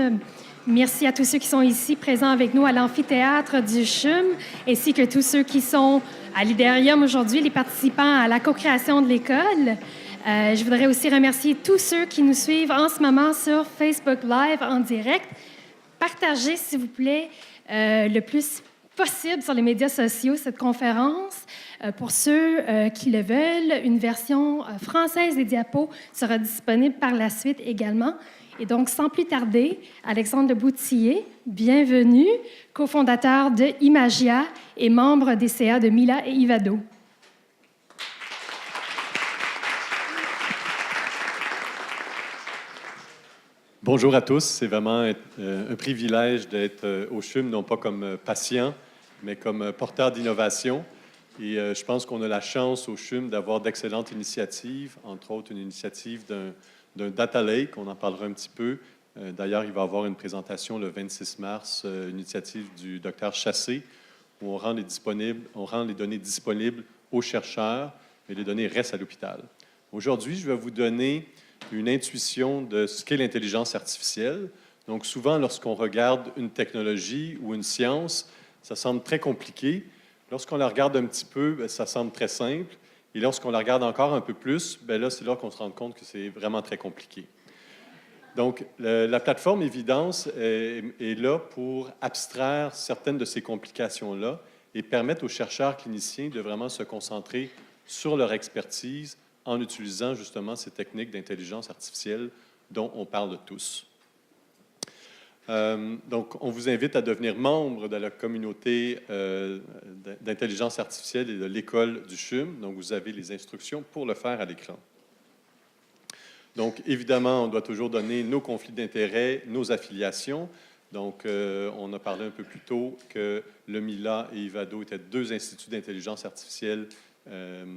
Anne. Merci à tous ceux qui sont ici présents avec nous à l'amphithéâtre du CHUM, ainsi que tous ceux qui sont à l'Idérium aujourd'hui, les participants à la co-création de l'école. Je voudrais aussi remercier tous ceux qui nous suivent en ce moment sur Facebook Live en direct. Partagez, s'il vous plaît, le plus possible sur les médias sociaux cette conférence. Pour ceux qui le veulent, une version française des diapos sera disponible par la suite également. Et donc, sans plus tarder, Alexandre de Boutillier, bienvenue, cofondateur de Imagia et membre des CA de Mila et Ivado. Bonjour à tous, c'est vraiment un privilège d'être au CHUM, non pas comme patient, mais comme porteur d'innovation. Et je pense qu'on a la chance au CHUM d'avoir d'excellentes initiatives, entre autres une initiative d'un Data Lake, on en parlera un petit peu. D'ailleurs, il va y avoir une présentation le 26 mars, une initiative du Dr Chassé, où on rend les données disponibles aux chercheurs, mais les données restent à l'hôpital. Aujourd'hui, je vais vous donner une intuition de ce qu'est l'intelligence artificielle. Donc, souvent, lorsqu'on regarde une technologie ou une science, ça semble très compliqué. Lorsqu'on la regarde un petit peu, bien, ça semble très simple. Et lorsqu'on la regarde encore un peu plus, bien là, c'est là qu'on se rend compte que c'est vraiment très compliqué. Donc, la plateforme Évidence est là pour abstraire certaines de ces complications-là et permettre aux chercheurs cliniciens de vraiment se concentrer sur leur expertise en utilisant justement ces techniques d'intelligence artificielle dont on parle tous. Donc, on vous invite à devenir membre de la communauté d'intelligence artificielle et de l'école du CHUM. Donc, vous avez les instructions pour le faire à l'écran. Donc, évidemment, on doit toujours donner nos conflits d'intérêts, nos affiliations. Donc, on a parlé un peu plus tôt que le Mila et Ivado étaient deux instituts d'intelligence artificielle, je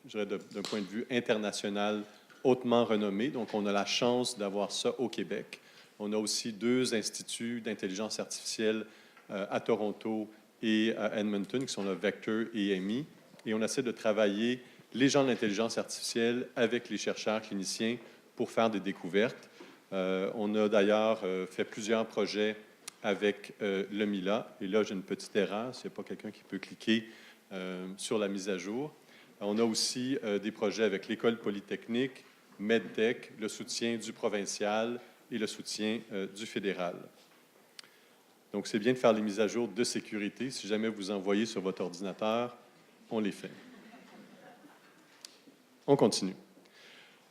dirais d'un point de vue international, hautement renommés. Donc, on a la chance d'avoir ça au Québec. On a aussi deux instituts d'intelligence artificielle à Toronto et à Edmonton, qui sont le Vector et EMI. Et on essaie de travailler les gens de l'intelligence artificielle avec les chercheurs cliniciens pour faire des découvertes. On a d'ailleurs fait plusieurs projets avec le Mila. Et là, j'ai une petite erreur, s'il n'y a pas quelqu'un qui peut cliquer sur la mise à jour. On a aussi des projets avec l'École polytechnique, MedTech, le soutien du provincial et le soutien du fédéral. Donc, c'est bien de faire les mises à jour de sécurité. Si jamais vous envoyez sur votre ordinateur, on les fait. On continue.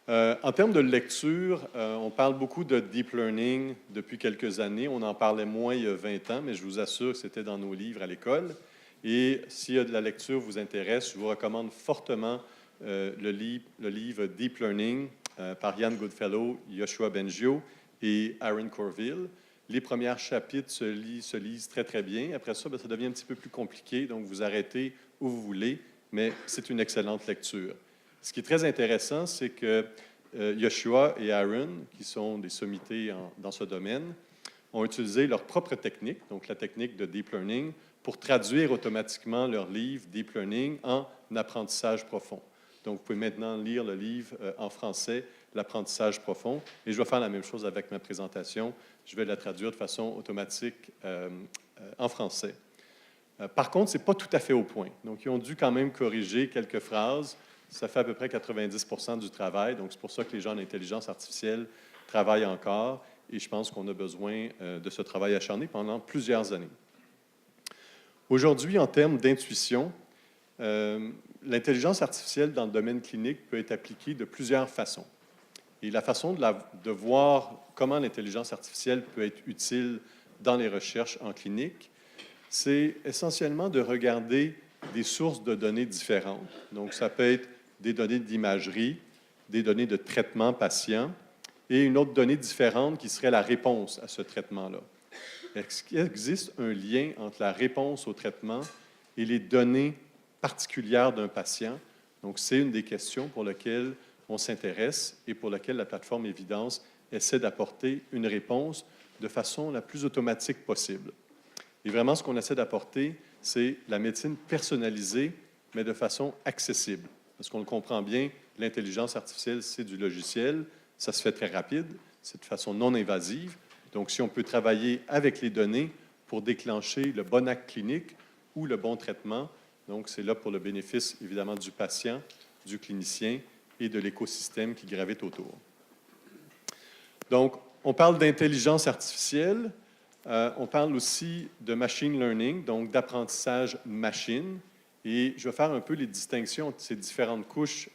En termes de lecture, on parle beaucoup de deep learning depuis quelques années. On en parlait moins il y a 20 ans, mais je vous assure que c'était dans nos livres à l'école. Et s'il y a de la lecture vous intéresse, je vous recommande fortement le livre Deep Learning par Ian Goodfellow, Yoshua Bengio et Aaron Corville. Les premiers chapitres se lisent très, très bien. Après ça, bien, ça devient un petit peu plus compliqué, donc vous arrêtez où vous voulez, mais c'est une excellente lecture. Ce qui est très intéressant, c'est que Yoshua et Aaron, qui sont des sommités dans ce domaine, ont utilisé leur propre technique, donc la technique de Deep Learning, pour traduire automatiquement leur livre Deep Learning en apprentissage profond. Donc, vous pouvez maintenant lire le livre en français, l'apprentissage profond, et je vais faire la même chose avec ma présentation. Je vais la traduire de façon automatique en français. Par contre, ce n'est pas tout à fait au point. Donc, ils ont dû quand même corriger quelques phrases. Ça fait à peu près 90% du travail. Donc, c'est pour ça que les gens d'intelligence artificielle travaillent encore, et je pense qu'on a besoin de ce travail acharné pendant plusieurs années. Aujourd'hui, en termes d'intuition, l'intelligence artificielle dans le domaine clinique peut être appliquée de plusieurs façons. Et la façon de voir comment l'intelligence artificielle peut être utile dans les recherches en clinique, c'est essentiellement de regarder des sources de données différentes. Donc, ça peut être des données d'imagerie, des données de traitement patient et une autre donnée différente qui serait la réponse à ce traitement-là. Est-ce qu'il existe un lien entre la réponse au traitement et les données particulières d'un patient? Donc, c'est une des questions pour lesquelles on s'intéresse et pour laquelle la plateforme Évidence essaie d'apporter une réponse de façon la plus automatique possible. Et vraiment, ce qu'on essaie d'apporter, c'est la médecine personnalisée, mais de façon accessible. Parce qu'on le comprend bien, l'intelligence artificielle, c'est du logiciel, ça se fait très rapide, c'est de façon non invasive, Donc, si on peut travailler avec les données pour déclencher le bon acte clinique ou le bon traitement, donc c'est là pour le bénéfice, évidemment, du patient, du clinicien et de l'écosystème qui gravite autour. Donc, on parle d'intelligence artificielle, on parle aussi de machine learning, donc d'apprentissage machine. Et je vais faire un peu les distinctions entre ces différentes couches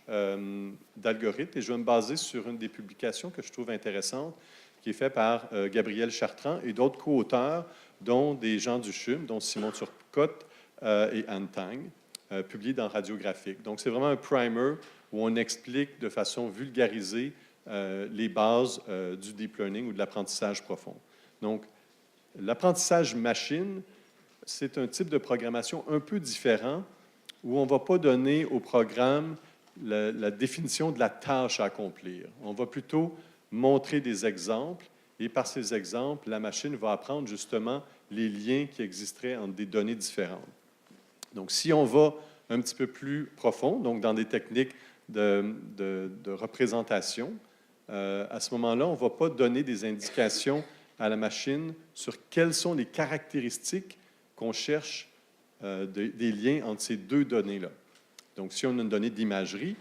d'algorithmes et je vais me baser sur une des publications que je trouve intéressante, qui est faite par Gabriel Chartrand et d'autres co-auteurs, dont des gens du CHUM, dont Simon Turcotte et Anne Tang, publiés dans Radiographique. Donc, c'est vraiment un primer où on explique de façon vulgarisée les bases du deep learning ou de l'apprentissage profond. Donc, l'apprentissage machine, c'est un type de programmation un peu différent où on ne va pas donner au programme la définition de la tâche à accomplir. On va plutôt montrer des exemples et par ces exemples, la machine va apprendre justement les liens qui existeraient entre des données différentes. Donc, si on va un petit peu plus profond, donc dans des techniques de représentation, à ce moment-là, on ne va pas donner des indications à la machine sur quelles sont les caractéristiques qu'on cherche des liens entre ces deux données-là. Donc, si on a une donnée d'imagerie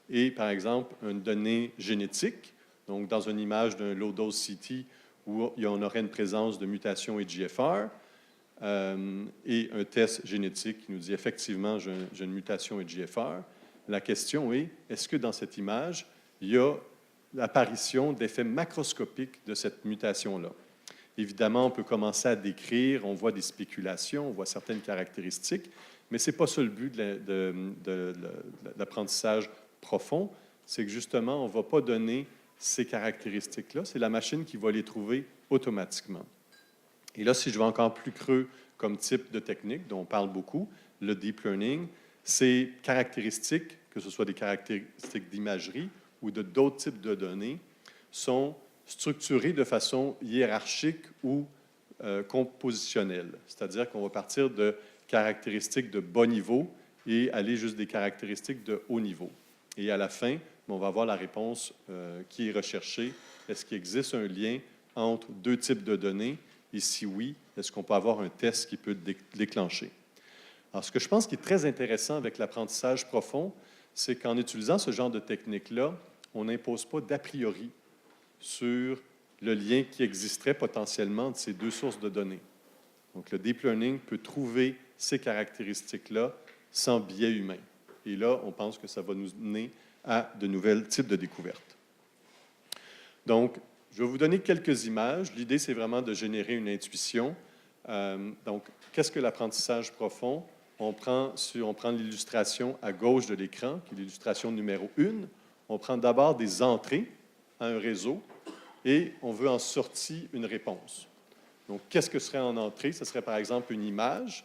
et, par exemple, une donnée génétique, donc dans une image d'un low-dose CT où on aurait une présence de mutation EGFR, et un test génétique qui nous dit effectivement j'ai une mutation EGFR, la question est-ce que dans cette image, il y a l'apparition d'effets macroscopiques de cette mutation-là? Évidemment, on peut commencer à décrire, on voit des spéculations, on voit certaines caractéristiques, mais ce n'est pas ça le but de l'apprentissage profond, c'est que justement, on ne va pas donner ces caractéristiques-là, c'est la machine qui va les trouver automatiquement. Et là, si je vais encore plus creux comme type de technique dont on parle beaucoup, le deep learning, ces caractéristiques, que ce soit des caractéristiques d'imagerie ou de d'autres types de données, sont structurées de façon hiérarchique ou compositionnelle. C'est-à-dire qu'on va partir de caractéristiques de bas niveau et aller juste des caractéristiques de haut niveau. Et à la fin, on va avoir la réponse qui est recherchée. Est-ce qu'il existe un lien entre deux types de données? Et si oui, est-ce qu'on peut avoir un test qui peut déclencher? Alors, ce que je pense qui est très intéressant avec l'apprentissage profond, c'est qu'en utilisant ce genre de technique-là, on n'impose pas d'a priori sur le lien qui existerait potentiellement entre ces deux sources de données. Donc, le deep learning peut trouver ces caractéristiques-là sans biais humain. Et là, on pense que ça va nous mener à de nouveaux types de découvertes. Donc, je vais vous donner quelques images. L'idée, c'est vraiment de générer une intuition. Donc, qu'est-ce que l'apprentissage profond? On prend l'illustration à gauche de l'écran, qui est l'illustration numéro 1. On prend d'abord des entrées à un réseau et on veut en sortir une réponse. Donc, qu'est-ce que serait en entrée? Ce serait par exemple une image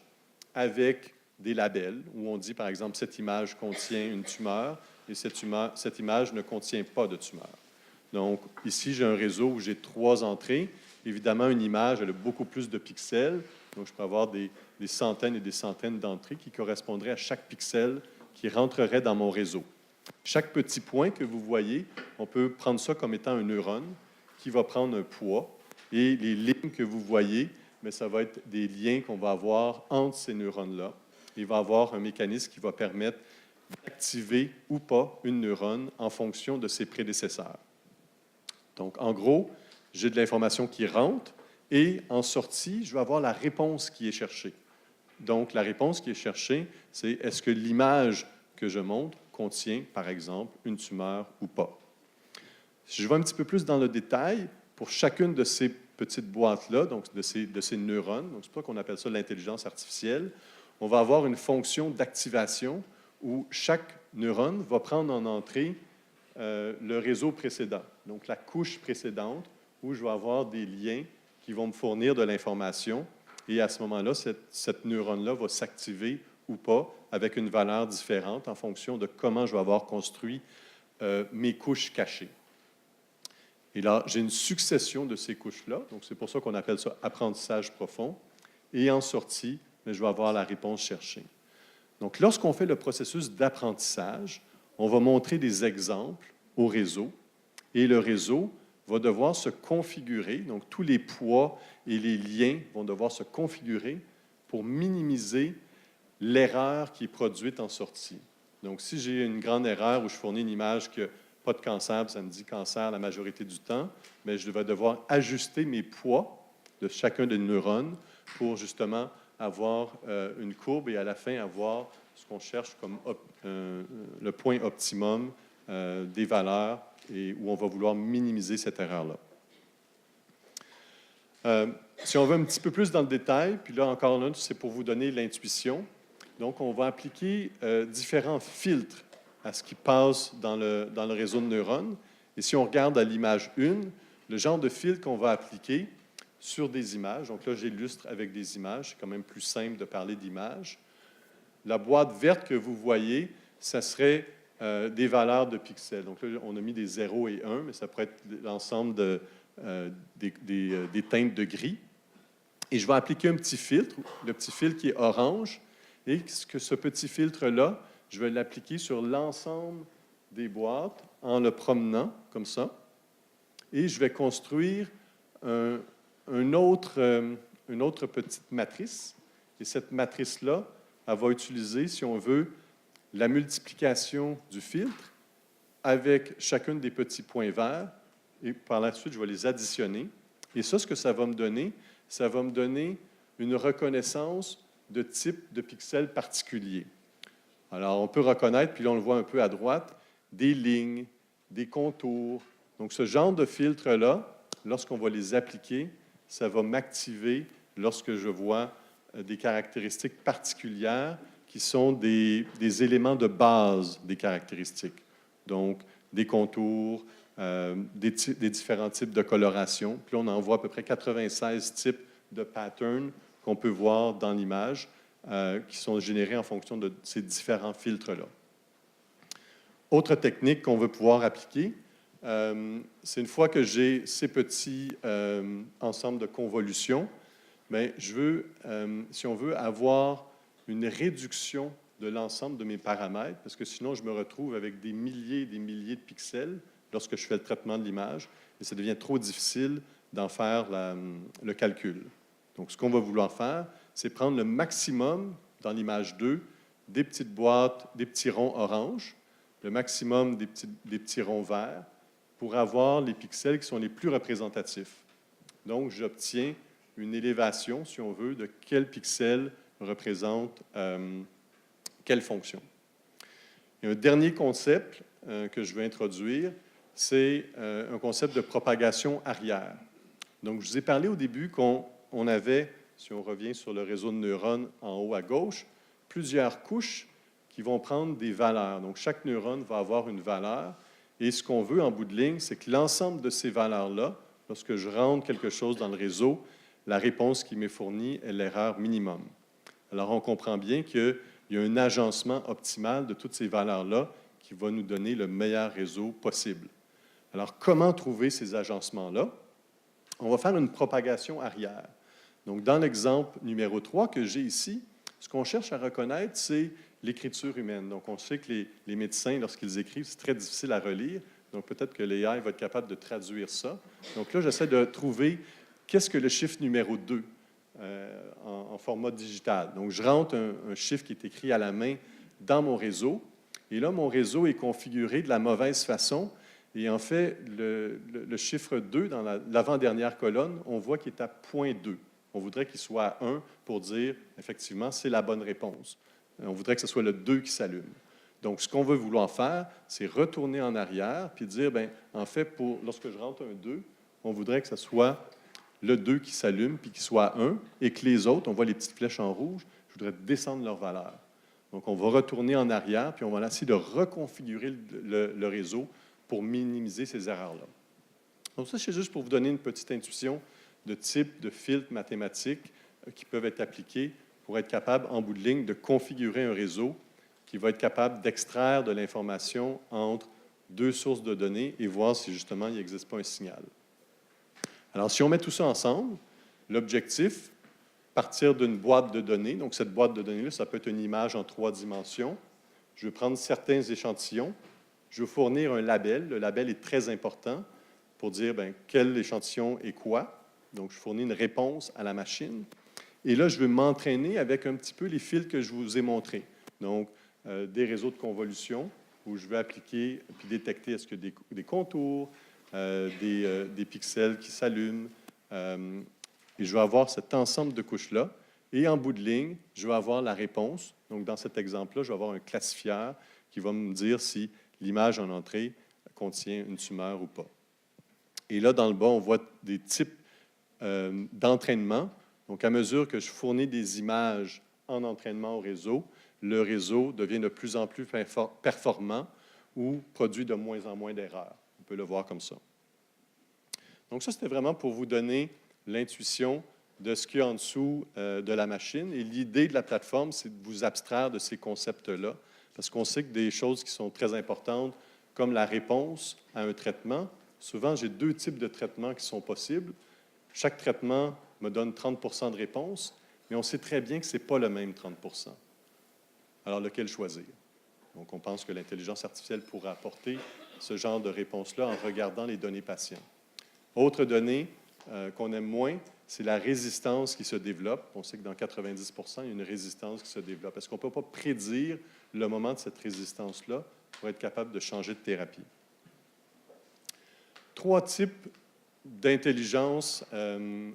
avec des labels où on dit, par exemple, cette image contient une tumeur et cette image ne contient pas de tumeur. Donc, ici, j'ai un réseau où j'ai 3 entrées. Évidemment, une image, elle a beaucoup plus de pixels. Donc, je peux avoir des centaines et des centaines d'entrées qui correspondraient à chaque pixel qui rentrerait dans mon réseau. Chaque petit point que vous voyez, on peut prendre ça comme étant un neurone qui va prendre un poids. Et les lignes que vous voyez, mais ça va être des liens qu'on va avoir entre ces neurones-là. Il va y avoir un mécanisme qui va permettre d'activer ou pas une neurone en fonction de ses prédécesseurs. Donc, en gros, j'ai de l'information qui rentre et en sortie, je vais avoir la réponse qui est cherchée. Donc, la réponse qui est cherchée, c'est est-ce que l'image que je montre contient, par exemple, une tumeur ou pas. Si je vais un petit peu plus dans le détail, pour chacune de ces petites boîtes-là, donc de ces neurones, donc c'est pour ça qu'on appelle ça l'intelligence artificielle, on va avoir une fonction d'activation où chaque neurone va prendre en entrée le réseau précédent, donc la couche précédente, où je vais avoir des liens qui vont me fournir de l'information. Et à ce moment-là, cette neurone-là va s'activer ou pas avec une valeur différente en fonction de comment je vais avoir construit mes couches cachées. Et là, j'ai une succession de ces couches-là, donc c'est pour ça qu'on appelle ça apprentissage profond. Et en sortie, je vais avoir la réponse cherchée. Donc, lorsqu'on fait le processus d'apprentissage, on va montrer des exemples au réseau et le réseau va devoir se configurer. Donc, tous les poids et les liens vont devoir se configurer pour minimiser l'erreur qui est produite en sortie. Donc, si j'ai une grande erreur où je fournis une image qui n'a pas de cancer, ça me dit cancer la majorité du temps, mais je vais devoir ajuster mes poids de chacun des neurones pour justement avoir une courbe et à la fin avoir ce qu'on cherche comme le point optimum des valeurs et où on va vouloir minimiser cette erreur-là. Si on va un petit peu plus dans le détail, puis là encore là, c'est pour vous donner l'intuition. Donc, on va appliquer différents filtres à ce qui passe dans le réseau de neurones. Et si on regarde à l'image 1, le genre de filtre qu'on va appliquer sur des images, donc là, j'illustre avec des images, c'est quand même plus simple de parler d'images. La boîte verte que vous voyez, ça serait des valeurs de pixels. Donc là, on a mis des 0 et 1, mais ça pourrait être l'ensemble des teintes de gris. Et je vais appliquer un petit filtre, le petit filtre qui est orange, et que ce petit filtre-là, je vais l'appliquer sur l'ensemble des boîtes en le promenant, comme ça. Et je vais construire une autre petite matrice. Et cette matrice-là, elle va utiliser, si on veut, la multiplication du filtre avec chacun des petits points verts. Et par la suite, je vais les additionner. Et ça, ce que ça va me donner une reconnaissance de type de pixels particulier. Alors, on peut reconnaître, puis là, on le voit un peu à droite, des lignes, des contours. Donc, ce genre de filtre-là, lorsqu'on va les appliquer, ça va m'activer lorsque je vois des caractéristiques particulières qui sont des éléments de base des caractéristiques. Donc, des contours, des différents types de coloration. Puis là, on en voit à peu près 96 types de patterns qu'on peut voir dans l'image qui sont générés en fonction de ces différents filtres-là. Autre technique qu'on veut pouvoir appliquer, c'est une fois que j'ai ces petits ensembles de convolutions, bien, si on veut avoir une réduction de l'ensemble de mes paramètres, parce que sinon, je me retrouve avec des milliers et des milliers de pixels lorsque je fais le traitement de l'image, et ça devient trop difficile d'en faire le calcul. Donc, ce qu'on va vouloir faire, c'est prendre le maximum, dans l'image 2, des petites boîtes, des petits ronds orange, le maximum des petits ronds verts, pour avoir les pixels qui sont les plus représentatifs. Donc, j'obtiens une élévation, si on veut, de quel pixel représente quelle fonction. Et un dernier concept que je veux introduire, c'est un concept de propagation arrière. Donc, je vous ai parlé au début qu'on avait, si on revient sur le réseau de neurones en haut à gauche, plusieurs couches qui vont prendre des valeurs. Donc, chaque neurone va avoir une valeur. Et ce qu'on veut en bout de ligne, c'est que l'ensemble de ces valeurs-là, lorsque je rentre quelque chose dans le réseau, la réponse qui m'est fournie est l'erreur minimum. Alors, on comprend bien qu'il y a un agencement optimal de toutes ces valeurs-là qui va nous donner le meilleur réseau possible. Alors, comment trouver ces agencements-là? On va faire une propagation arrière. Donc, dans l'exemple numéro 3 que j'ai ici, ce qu'on cherche à reconnaître, c'est l'écriture humaine. Donc, on sait que les médecins, lorsqu'ils écrivent, c'est très difficile à relire. Donc, peut-être que l'AI va être capable de traduire ça. Donc là, j'essaie de trouver qu'est-ce que le chiffre numéro 2 en format digital. Donc, je rentre un chiffre qui est écrit à la main dans mon réseau. Et là, mon réseau est configuré de la mauvaise façon. Et en fait, le chiffre 2, dans l'avant-dernière colonne, on voit qu'il est à 0.2. On voudrait qu'il soit à 1 pour dire, effectivement, c'est la bonne réponse. On voudrait que ce soit le 2 qui s'allume. Donc, ce qu'on veut vouloir faire, c'est retourner en arrière puis dire, bien, en fait, lorsque je rentre un 2, on voudrait que ce soit le 2 qui s'allume puis qu'il soit 1 et que les autres, on voit les petites flèches en rouge, je voudrais descendre leur valeur. Donc, on va retourner en arrière puis on va essayer de reconfigurer le réseau pour minimiser ces erreurs-là. Donc, ça, c'est juste pour vous donner une petite intuition de type de filtres mathématiques qui peuvent être appliqués pour être capable, en bout de ligne, de configurer un réseau qui va être capable d'extraire de l'information entre deux sources de données et voir si, justement, il n'existe pas un signal. Alors, si on met tout ça ensemble, l'objectif, partir d'une boîte de données, donc cette boîte de données-là, ça peut être une image en 3 dimensions. Je vais prendre certains échantillons, je vais fournir un label. Le label est très important. pour dire quel échantillon est quoi. Donc, je fournis une réponse à la machine. Et là, je veux m'entraîner avec un petit peu les fils que je vous ai montrés. Donc, des réseaux de convolution où je veux appliquer puis détecter est-ce qu'il y a des contours, des pixels qui s'allument. Et je vais avoir cet ensemble de couches-là. Et en bout de ligne, je vais avoir la réponse. Donc, dans cet exemple-là, je vais avoir un classifieur qui va me dire si l'image en entrée contient une tumeur ou pas. Et là, dans le bas, on voit des types d'entraînement. Donc, à mesure que je fournis des images en entraînement au réseau, le réseau devient de plus en plus performant ou produit de moins en moins d'erreurs. On peut le voir comme ça. Donc, ça, c'était vraiment pour vous donner l'intuition de ce qu'il y a en dessous de la machine. Et l'idée de la plateforme, c'est de vous abstraire de ces concepts-là, parce qu'on sait que des choses qui sont très importantes, comme la réponse à un traitement, souvent, j'ai 2 types de traitements qui sont possibles. Chaque traitement me donne 30 de réponse, mais on sait très bien que ce n'est pas le même 30 Alors, lequel choisir? Donc, on pense que l'intelligence artificielle pourra apporter ce genre de réponse-là en regardant les données patients. Autre donnée qu'on aime moins, c'est la résistance qui se développe. On sait que dans 90 il y a une résistance qui se développe. Est-ce qu'on ne peut pas prédire le moment de cette résistance-là pour être capable de changer de thérapie? 3 types d'intelligence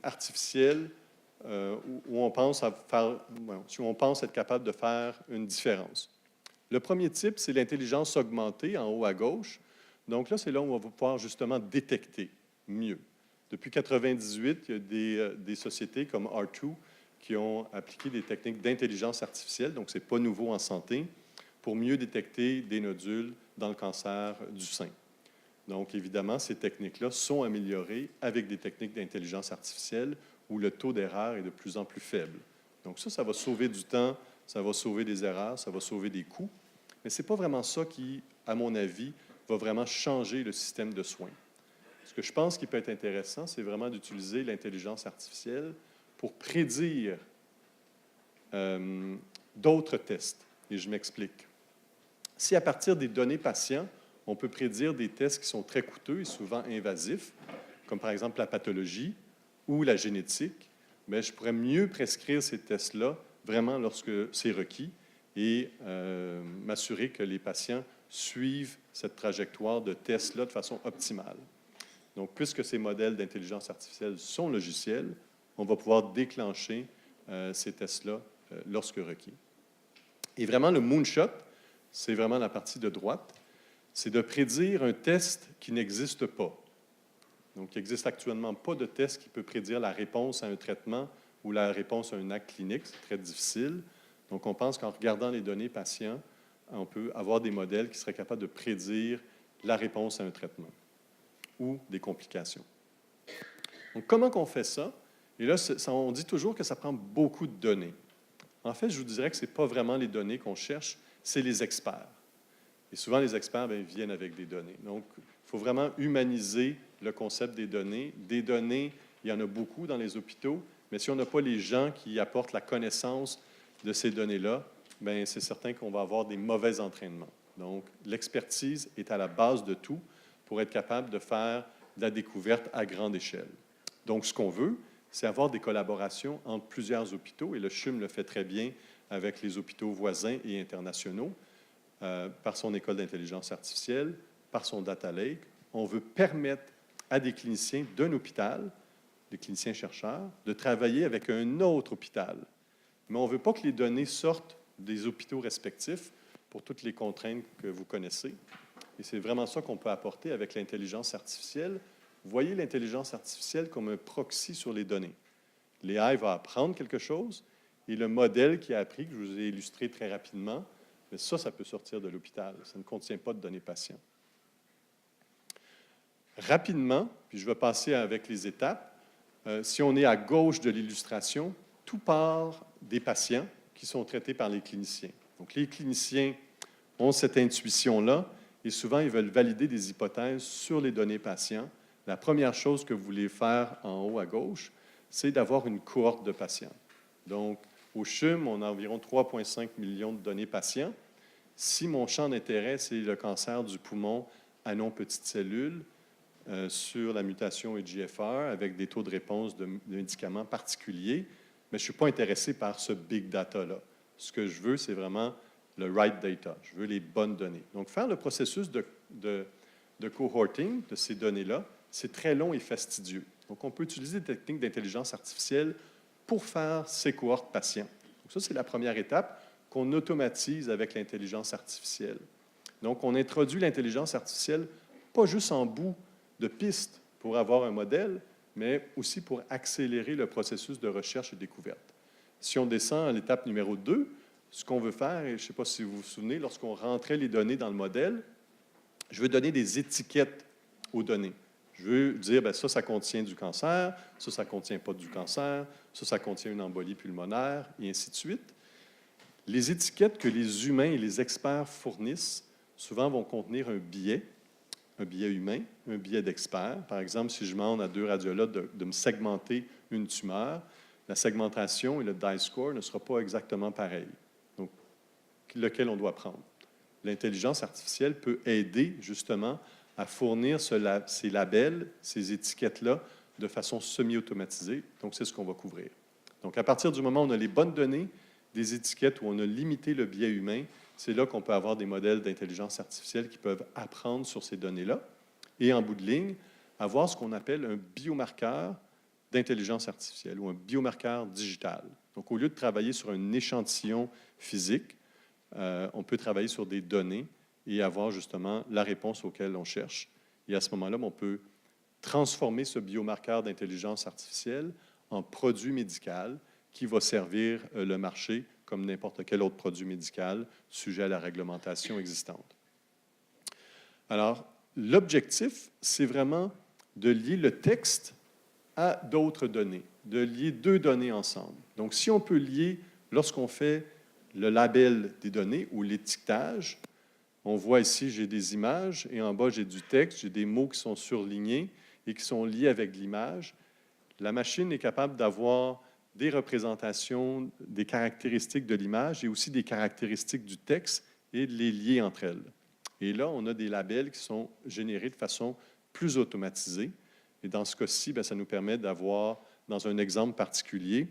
artificielle où on pense être capable de faire une différence. Le premier type, c'est l'intelligence augmentée en haut à gauche. Donc là, c'est là où on va pouvoir justement détecter mieux. Depuis 1998, il y a des sociétés comme R2 qui ont appliqué des techniques d'intelligence artificielle, donc ce n'est pas nouveau en santé, pour mieux détecter des nodules dans le cancer du sein. Donc, évidemment, ces techniques-là sont améliorées avec des techniques d'intelligence artificielle où le taux d'erreur est de plus en plus faible. Donc ça va sauver du temps, ça va sauver des erreurs, ça va sauver des coûts, mais ce n'est pas vraiment ça qui, à mon avis, va vraiment changer le système de soins. Ce que je pense qui peut être intéressant, c'est vraiment d'utiliser l'intelligence artificielle pour prédire d'autres tests. Et je m'explique. Si à partir des données patients, on peut prédire des tests qui sont très coûteux et souvent invasifs, comme par exemple la pathologie ou la génétique, mais je pourrais mieux prescrire ces tests-là vraiment lorsque c'est requis et m'assurer que les patients suivent cette trajectoire de tests-là de façon optimale. Donc, puisque ces modèles d'intelligence artificielle sont logiciels, on va pouvoir déclencher ces tests-là lorsque requis. Et vraiment, le moonshot, c'est vraiment la partie de droite, c'est de prédire un test qui n'existe pas. Donc, il n'existe actuellement pas de test qui peut prédire la réponse à un traitement ou la réponse à un acte clinique. C'est très difficile. Donc, on pense qu'en regardant les données patients, on peut avoir des modèles qui seraient capables de prédire la réponse à un traitement ou des complications. Donc, comment on fait ça? Et là, on dit toujours que ça prend beaucoup de données. En fait, je vous dirais que ce n'est pas vraiment les données qu'on cherche, c'est les experts. Et souvent, les experts viennent avec des données. Donc, il faut vraiment humaniser le concept des données. Des données, il y en a beaucoup dans les hôpitaux, mais si on n'a pas les gens qui apportent la connaissance de ces données-là, c'est certain qu'on va avoir des mauvais entraînements. Donc, l'expertise est à la base de tout pour être capable de faire de la découverte à grande échelle. Donc, ce qu'on veut, c'est avoir des collaborations entre plusieurs hôpitaux, et le CHUM le fait très bien avec les hôpitaux voisins et internationaux, par son école d'intelligence artificielle, par son data lake. On veut permettre à des cliniciens d'un hôpital, des cliniciens-chercheurs, de travailler avec un autre hôpital. Mais on ne veut pas que les données sortent des hôpitaux respectifs pour toutes les contraintes que vous connaissez. Et c'est vraiment ça qu'on peut apporter avec l'intelligence artificielle. Voyez l'intelligence artificielle comme un proxy sur les données. L'AI va apprendre quelque chose et le modèle qui a appris, que je vous ai illustré très rapidement, mais ça peut sortir de l'hôpital. Ça ne contient pas de données patients. Rapidement, puis je vais passer avec les étapes, si on est à gauche de l'illustration, tout part des patients qui sont traités par les cliniciens. Donc, les cliniciens ont cette intuition-là et souvent, ils veulent valider des hypothèses sur les données patients. La première chose que vous voulez faire en haut à gauche, c'est d'avoir une cohorte de patients. Donc, au CHUM, on a environ 3,5 millions de données patients. Si mon champ d'intérêt, c'est le cancer du poumon à non-petites cellules, sur la mutation EGFR avec des taux de réponse de médicaments particuliers, mais je ne suis pas intéressé par ce big data-là. Ce que je veux, c'est vraiment le right data. Je veux les bonnes données. Donc, faire le processus de cohorting de ces données-là, c'est très long et fastidieux. Donc, on peut utiliser des techniques d'intelligence artificielle pour faire ces cohortes patients. Donc, ça, c'est la première étape qu'on automatise avec l'intelligence artificielle. Donc, on introduit l'intelligence artificielle pas juste en bout de piste pour avoir un modèle, mais aussi pour accélérer le processus de recherche et découverte. Si on descend à l'étape numéro 2, ce qu'on veut faire, et je ne sais pas si vous vous souvenez, lorsqu'on rentrait les données dans le modèle, je veux donner des étiquettes aux données. Je veux dire, bien, ça contient du cancer, ça ne contient pas du cancer, ça contient une embolie pulmonaire, et ainsi de suite. Les étiquettes que les humains et les experts fournissent souvent vont contenir un biais humain, un biais d'expert. Par exemple, si je demande à 2 radiologues de me segmenter une tumeur, la segmentation et le DICE score ne sera pas exactement pareil. Donc, lequel on doit prendre? L'intelligence artificielle peut aider justement à fournir ces labels, ces étiquettes-là, de façon semi-automatisée. Donc, c'est ce qu'on va couvrir. Donc, à partir du moment où on a les bonnes données, des étiquettes où on a limité le biais humain, c'est là qu'on peut avoir des modèles d'intelligence artificielle qui peuvent apprendre sur ces données-là et, en bout de ligne, avoir ce qu'on appelle un biomarqueur d'intelligence artificielle ou un biomarqueur digital. Donc, au lieu de travailler sur un échantillon physique, on peut travailler sur des données et avoir justement la réponse auquel on cherche. Et à ce moment-là, on peut transformer ce biomarqueur d'intelligence artificielle en produit médical qui va servir le marché comme n'importe quel autre produit médical sujet à la réglementation existante. Alors, l'objectif, c'est vraiment de lier le texte à d'autres données, de lier 2 données ensemble. Donc, si on peut lier, lorsqu'on fait le label des données ou l'étiquetage, on voit ici, j'ai des images et en bas, j'ai du texte, j'ai des mots qui sont surlignés et qui sont liés avec l'image. La machine est capable d'avoir des représentations, des caractéristiques de l'image et aussi des caractéristiques du texte et de les lier entre elles. Et là, on a des labels qui sont générés de façon plus automatisée. Et dans ce cas-ci, ça nous permet d'avoir, dans un exemple particulier,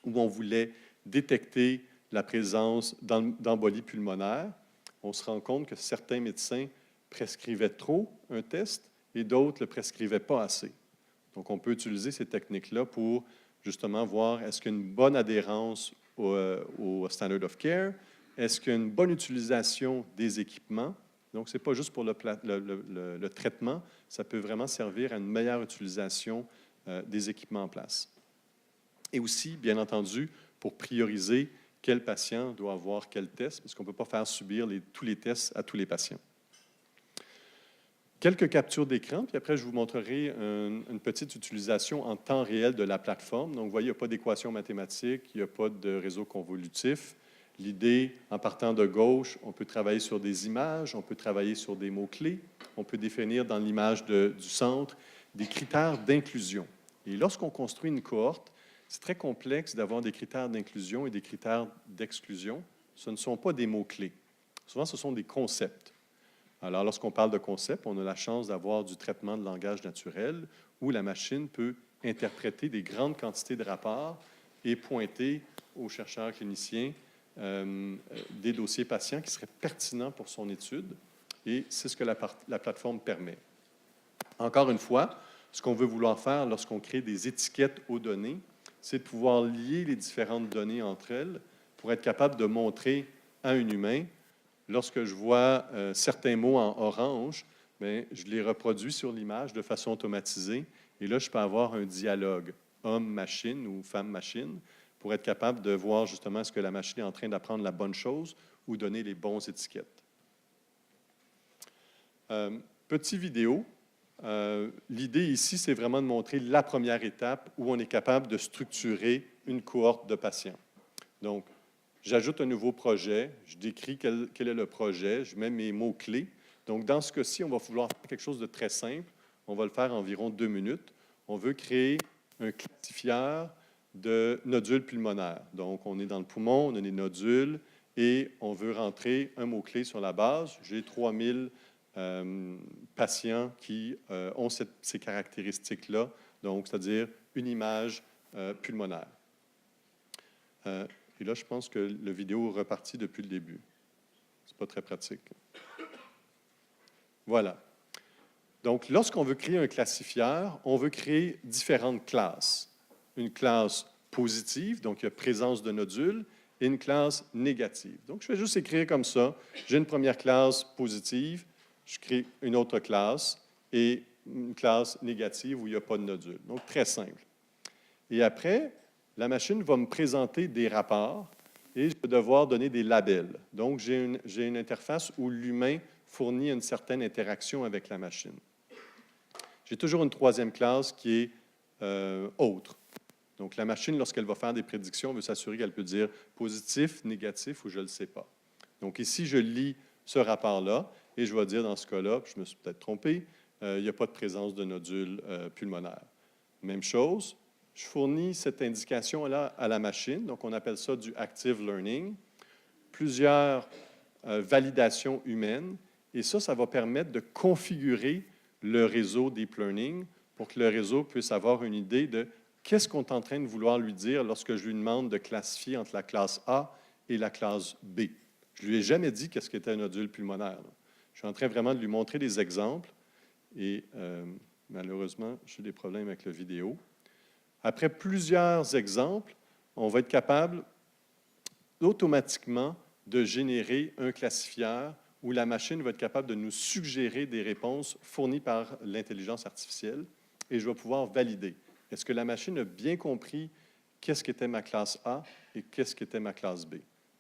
où on voulait détecter la présence d'embolie pulmonaire, on se rend compte que certains médecins prescrivaient trop un test et d'autres ne le prescrivaient pas assez. Donc, on peut utiliser ces techniques-là pour justement voir est-ce qu'il y a une bonne adhérence au standard of care, est-ce qu'il y a une bonne utilisation des équipements. Donc, ce n'est pas juste pour le traitement, ça peut vraiment servir à une meilleure utilisation des équipements en place. Et aussi, bien entendu, pour prioriser quel patient doit avoir quel test, parce qu'on ne peut pas faire subir tous les tests à tous les patients. Quelques captures d'écran, puis après, je vous montrerai une petite utilisation en temps réel de la plateforme. Donc, vous voyez, il n'y a pas d'équation mathématique, il n'y a pas de réseau convolutif. L'idée, en partant de gauche, on peut travailler sur des images, on peut travailler sur des mots-clés, on peut définir dans l'image du centre des critères d'inclusion. Et lorsqu'on construit une cohorte, c'est très complexe d'avoir des critères d'inclusion et des critères d'exclusion. Ce ne sont pas des mots-clés. Souvent, ce sont des concepts. Alors, lorsqu'on parle de concept, on a la chance d'avoir du traitement de langage naturel où la machine peut interpréter des grandes quantités de rapports et pointer aux chercheurs cliniciens des dossiers patients qui seraient pertinents pour son étude. Et c'est ce que la plateforme permet. Encore une fois, ce qu'on veut vouloir faire lorsqu'on crée des étiquettes aux données, c'est de pouvoir lier les différentes données entre elles pour être capable de montrer à un humain. Lorsque je vois certains mots en orange, bien, je les reproduis sur l'image de façon automatisée. Et là, je peux avoir un dialogue homme-machine ou femme-machine pour être capable de voir justement est-ce que la machine est en train d'apprendre la bonne chose ou donner les bons étiquettes. Petite vidéo. L'idée ici, c'est vraiment de montrer la première étape où on est capable de structurer une cohorte de patients. Donc, j'ajoute un nouveau projet, je décris quel est le projet, je mets mes mots-clés. Donc, dans ce cas-ci, on va vouloir faire quelque chose de très simple. On va le faire environ 2 minutes. On veut créer un classifieur de nodules pulmonaires. Donc, on est dans le poumon, on a des nodules et on veut rentrer un mot-clé sur la base. J'ai 3000 patients qui ont ces caractéristiques-là, donc c'est-à-dire une image pulmonaire. Et là, je pense que le vidéo est reparti depuis le début. Ce n'est pas très pratique. Voilà. Donc, lorsqu'on veut créer un classifieur, on veut créer différentes classes. Une classe positive, donc il y a présence de nodules, et une classe négative. Donc, je vais juste écrire comme ça. J'ai une première classe positive, je crée une autre classe, et une classe négative où il n'y a pas de nodules. Donc, très simple. Et après, la machine va me présenter des rapports et je vais devoir donner des labels. Donc, j'ai une interface où l'humain fournit une certaine interaction avec la machine. J'ai toujours une troisième classe qui est autre. Donc, la machine, lorsqu'elle va faire des prédictions, veut s'assurer qu'elle peut dire positif, négatif ou je ne le sais pas. Donc, ici, je lis ce rapport-là et je vais dire dans ce cas-là, je me suis peut-être trompé, il n'y a pas de présence de nodules pulmonaires. Même chose, je fournis cette indication-là à la machine, donc on appelle ça du active learning, plusieurs validations humaines, et ça va permettre de configurer le réseau deep learning pour que le réseau puisse avoir une idée de qu'est-ce qu'on est en train de vouloir lui dire lorsque je lui demande de classifier entre la classe A et la classe B. Je ne lui ai jamais dit qu'est-ce qu'était un nodule pulmonaire. Je suis en train vraiment de lui montrer des exemples et malheureusement, j'ai des problèmes avec la vidéo. Après plusieurs exemples, on va être capable automatiquement de générer un classifieur où la machine va être capable de nous suggérer des réponses fournies par l'intelligence artificielle et je vais pouvoir valider. Est-ce que la machine a bien compris qu'est-ce qu'était ma classe A et qu'est-ce qu'était ma classe B?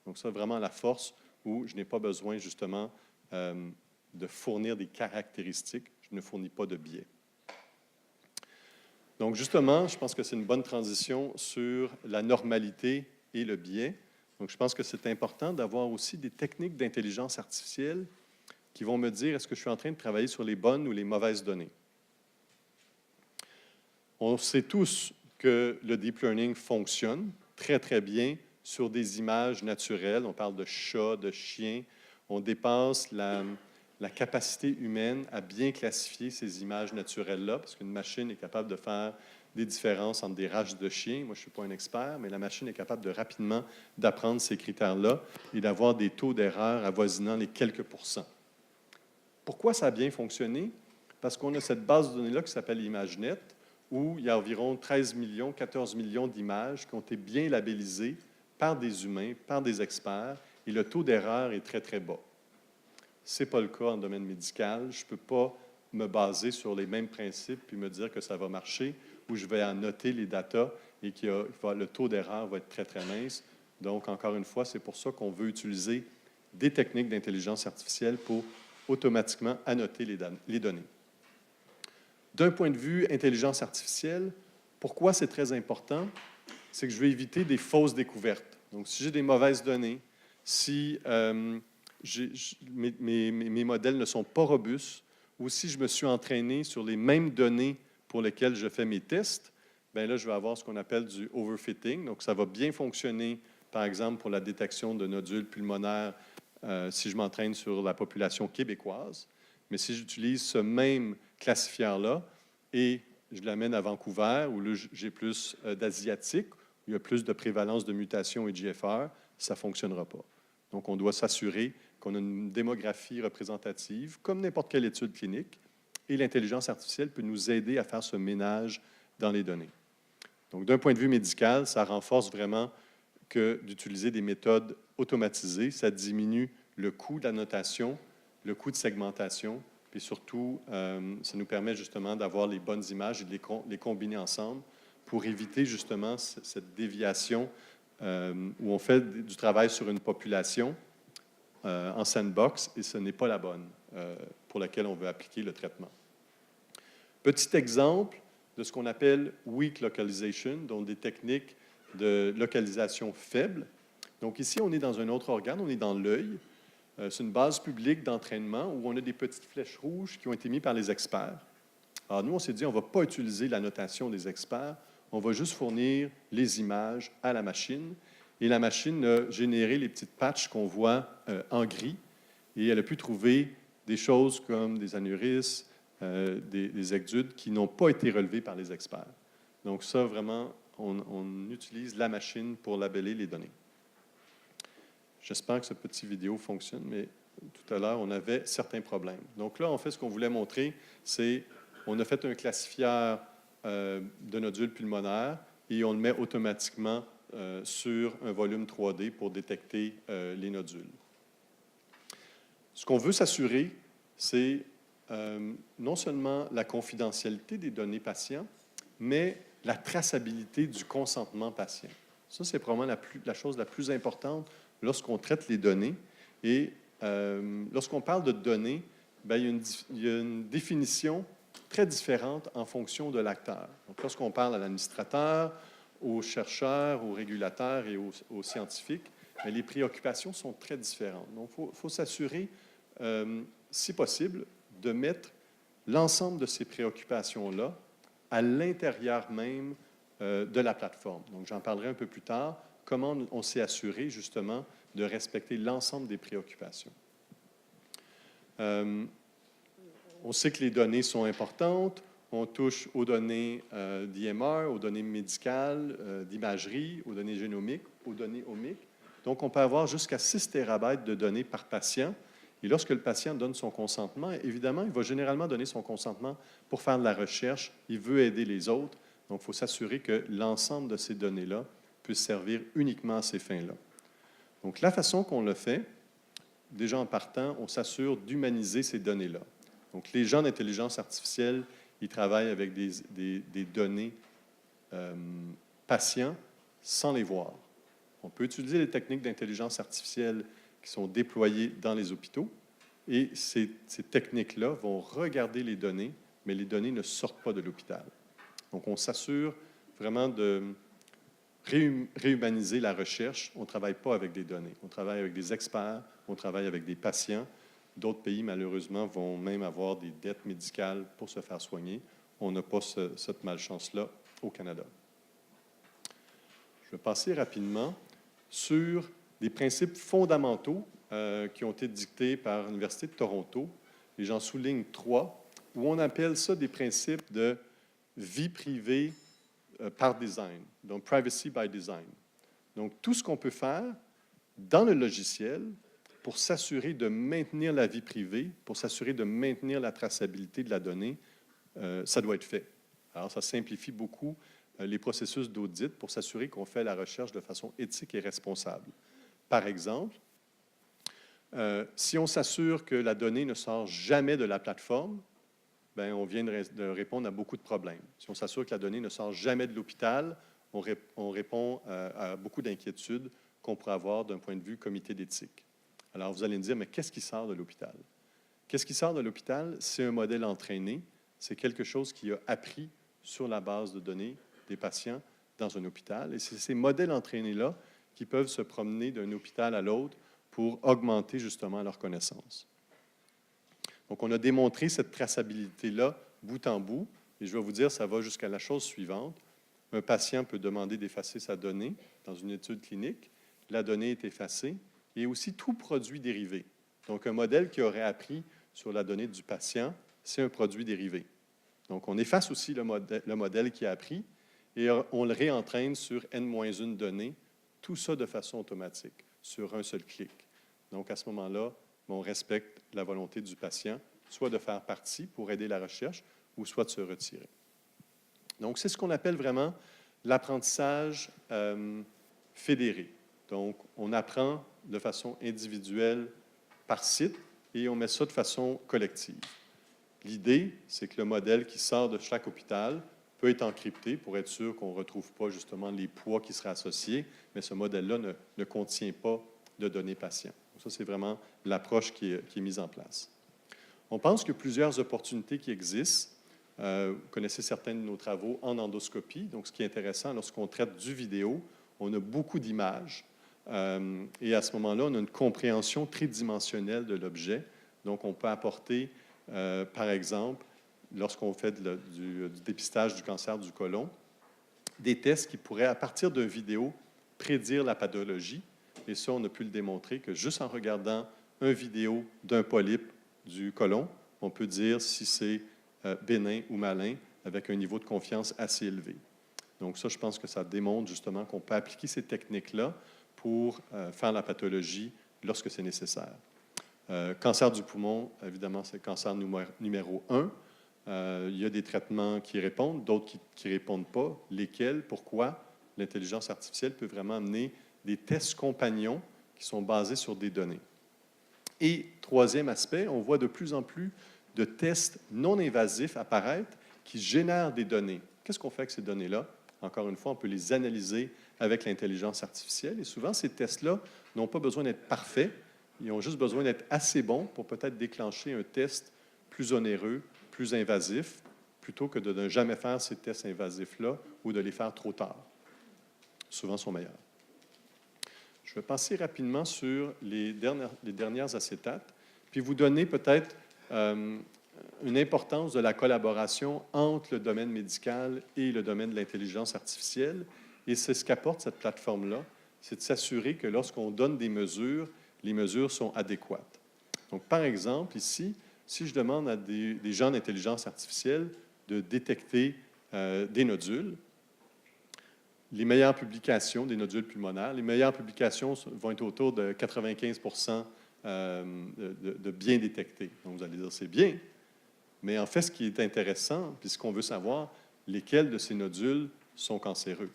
Donc, ça, vraiment la force où je n'ai pas besoin, justement, de fournir des caractéristiques. Je ne fournis pas de biais. Donc, justement, je pense que c'est une bonne transition sur la normalité et le biais. Donc, je pense que c'est important d'avoir aussi des techniques d'intelligence artificielle qui vont me dire est-ce que je suis en train de travailler sur les bonnes ou les mauvaises données. On sait tous que le deep learning fonctionne très, très bien sur des images naturelles. On parle de chats, de chiens. On dépasse la capacité humaine à bien classifier ces images naturelles-là, parce qu'une machine est capable de faire des différences entre des races de chiens. Moi, je ne suis pas un expert, mais la machine est capable de rapidement d'apprendre ces critères-là et d'avoir des taux d'erreur avoisinant les quelques pourcents. Pourquoi ça a bien fonctionné? Parce qu'on a cette base de données-là qui s'appelle ImageNet, où il y a environ 13 millions, 14 millions d'images qui ont été bien labellisées par des humains, par des experts, et le taux d'erreur est très, très bas. Ce n'est pas le cas en domaine médical. Je ne peux pas me baser sur les mêmes principes puis me dire que ça va marcher, où je vais annoter les datas et que le taux d'erreur va être très, très mince. Donc, encore une fois, c'est pour ça qu'on veut utiliser des techniques d'intelligence artificielle pour automatiquement annoter les données. D'un point de vue intelligence artificielle, pourquoi c'est très important? C'est que je vais éviter des fausses découvertes. Donc, si j'ai des mauvaises données, si mes modèles ne sont pas robustes, ou si je me suis entraîné sur les mêmes données pour lesquelles je fais mes tests, bien là, je vais avoir ce qu'on appelle du overfitting. Donc, ça va bien fonctionner, par exemple, pour la détection de nodules pulmonaires si je m'entraîne sur la population québécoise. Mais si j'utilise ce même classifieur-là et je l'amène à Vancouver, où là, j'ai plus d'Asiatiques, où il y a plus de prévalence de mutations et de GFR, ça ne fonctionnera pas. Donc, on doit s'assurer qu'on a une démographie représentative, comme n'importe quelle étude clinique, et l'intelligence artificielle peut nous aider à faire ce ménage dans les données. Donc, d'un point de vue médical, ça renforce vraiment que d'utiliser des méthodes automatisées, ça diminue le coût d'annotation, le coût de segmentation, puis surtout, ça nous permet justement d'avoir les bonnes images et de les combiner ensemble pour éviter justement cette déviation où on fait du travail sur une population en sandbox et ce n'est pas la bonne pour laquelle on veut appliquer le traitement. Petit exemple de ce qu'on appelle weak localization, donc des techniques de localisation faible. Donc ici, on est dans un autre organe, on est dans l'œil. C'est une base publique d'entraînement où on a des petites flèches rouges qui ont été mises par les experts. Alors nous, on s'est dit, on ne va pas utiliser la notation des experts, on va juste fournir les images à la machine. Et la machine a généré les petites patches qu'on voit en gris et elle a pu trouver des choses comme des anévrismes, des ecdudes qui n'ont pas été relevés par les experts. Donc ça, vraiment, on utilise la machine pour labeller les données. J'espère que ce petit vidéo fonctionne, mais tout à l'heure, on avait certains problèmes. Donc là, en fait, ce qu'on voulait montrer, c'est on a fait un classifieur de nodules pulmonaires et on le met automatiquement sur un volume 3D pour détecter les nodules. Ce qu'on veut s'assurer, c'est non seulement la confidentialité des données patients, mais la traçabilité du consentement patient. Ça, c'est probablement la chose la plus importante lorsqu'on traite les données. Et lorsqu'on parle de données, bien, il y a une définition très différente en fonction de l'acteur. Donc, lorsqu'on parle à l'administrateur, aux chercheurs, aux régulateurs et aux scientifiques, bien, les préoccupations sont très différentes. Donc, il faut s'assurer, si possible, de mettre l'ensemble de ces préoccupations-là à l'intérieur même de la plateforme. Donc, j'en parlerai un peu plus tard, comment on s'est assuré, justement, de respecter l'ensemble des préoccupations. On sait que les données sont importantes. On touche aux données d'IMR, aux données médicales, d'imagerie, aux données génomiques, aux données omiques. Donc, on peut avoir jusqu'à 6 TB de données par patient. Et lorsque le patient donne son consentement, évidemment, il va généralement donner son consentement pour faire de la recherche. Il veut aider les autres. Donc, il faut s'assurer que l'ensemble de ces données-là puisse servir uniquement à ces fins-là. Donc, la façon qu'on le fait, déjà en partant, on s'assure d'humaniser ces données-là. Donc, les gens d'intelligence artificielle, ils travaillent avec des données patients sans les voir. On peut utiliser les techniques d'intelligence artificielle qui sont déployées dans les hôpitaux, et ces techniques-là vont regarder les données, mais les données ne sortent pas de l'hôpital. Donc, on s'assure vraiment de réhumaniser la recherche. On ne travaille pas avec des données. On travaille avec des experts, on travaille avec des patients. D'autres pays, malheureusement, vont même avoir des dettes médicales pour se faire soigner. On n'a pas cette malchance-là au Canada. Je vais passer rapidement sur des principes fondamentaux qui ont été dictés par l'Université de Toronto. Et j'en souligne 3, où on appelle ça des principes de vie privée par design, donc privacy by design. Donc, tout ce qu'on peut faire dans le logiciel pour s'assurer de maintenir la vie privée, pour s'assurer de maintenir la traçabilité de la donnée, ça doit être fait. Alors, ça simplifie beaucoup les processus d'audit pour s'assurer qu'on fait la recherche de façon éthique et responsable. Par exemple, si on s'assure que la donnée ne sort jamais de la plateforme, bien, on vient de répondre à beaucoup de problèmes. Si on s'assure que la donnée ne sort jamais de l'hôpital, on répond à beaucoup d'inquiétudes qu'on pourrait avoir d'un point de vue comité d'éthique. Alors, vous allez me dire, mais qu'est-ce qui sort de l'hôpital? Qu'est-ce qui sort de l'hôpital? C'est un modèle entraîné. C'est quelque chose qui a appris sur la base de données des patients dans un hôpital. Et c'est ces modèles entraînés-là qui peuvent se promener d'un hôpital à l'autre pour augmenter justement leurs connaissances. Donc, on a démontré cette traçabilité-là bout en bout. Et je vais vous dire, ça va jusqu'à la chose suivante. Un patient peut demander d'effacer sa donnée dans une étude clinique. La donnée est effacée. Et aussi tout produit dérivé. Donc, un modèle qui aurait appris sur la donnée du patient, c'est un produit dérivé. Donc, on efface aussi le modèle qui a appris et on le réentraîne sur N-1 données, tout ça de façon automatique, sur un seul clic. Donc, à ce moment-là, on respecte la volonté du patient, soit de faire partie pour aider la recherche, ou soit de se retirer. Donc, c'est ce qu'on appelle vraiment l'apprentissage fédéré. Donc, on apprend de façon individuelle par site et on met ça de façon collective. L'idée, c'est que le modèle qui sort de chaque hôpital peut être encrypté pour être sûr qu'on ne retrouve pas justement les poids qui seraient associés, mais ce modèle-là ne contient pas de données patients. Donc, ça, c'est vraiment l'approche qui est mise en place. On pense qu'il y a plusieurs opportunités qui existent. Vous connaissez certains de nos travaux en endoscopie. Donc, ce qui est intéressant, lorsqu'on traite du vidéo, on a beaucoup d'images. Et à ce moment-là, on a une compréhension tridimensionnelle de l'objet. Donc, on peut apporter, par exemple, lorsqu'on fait du dépistage du cancer du côlon, des tests qui pourraient, à partir d'une vidéo, prédire la pathologie. Et ça, on a pu le démontrer que juste en regardant une vidéo d'un polype du côlon, on peut dire si c'est bénin ou malin avec un niveau de confiance assez élevé. Donc ça, je pense que ça démontre justement qu'on peut appliquer ces techniques-là pour faire la pathologie lorsque c'est nécessaire. Cancer du poumon, évidemment, c'est le cancer numéro 1. Il y a des traitements qui répondent, d'autres qui ne répondent pas. Lesquels, pourquoi? L'intelligence artificielle peut vraiment amener des tests compagnons qui sont basés sur des données. Et troisième aspect, on voit de plus en plus de tests non invasifs apparaître qui génèrent des données. Qu'est-ce qu'on fait avec ces données-là? Encore une fois, on peut les analyser avec l'intelligence artificielle. Et souvent, ces tests-là n'ont pas besoin d'être parfaits. Ils ont juste besoin d'être assez bons pour peut-être déclencher un test plus onéreux, plus invasif, plutôt que de ne jamais faire ces tests invasifs-là ou de les faire trop tard. Souvent, sont meilleurs. Je vais passer rapidement sur les dernières acétates, puis vous donner peut-être une importance de la collaboration entre le domaine médical et le domaine de l'intelligence artificielle. Et c'est ce qu'apporte cette plateforme-là, c'est de s'assurer que lorsqu'on donne des mesures, les mesures sont adéquates. Donc, par exemple, ici, si je demande à des gens d'intelligence artificielle de détecter des nodules, les meilleures publications des nodules pulmonaires, les meilleures publications vont être autour de 95% de bien détectés. Donc, vous allez dire, c'est bien. Mais en fait, ce qui est intéressant, puis ce qu'on veut savoir, lesquels de ces nodules sont cancéreux.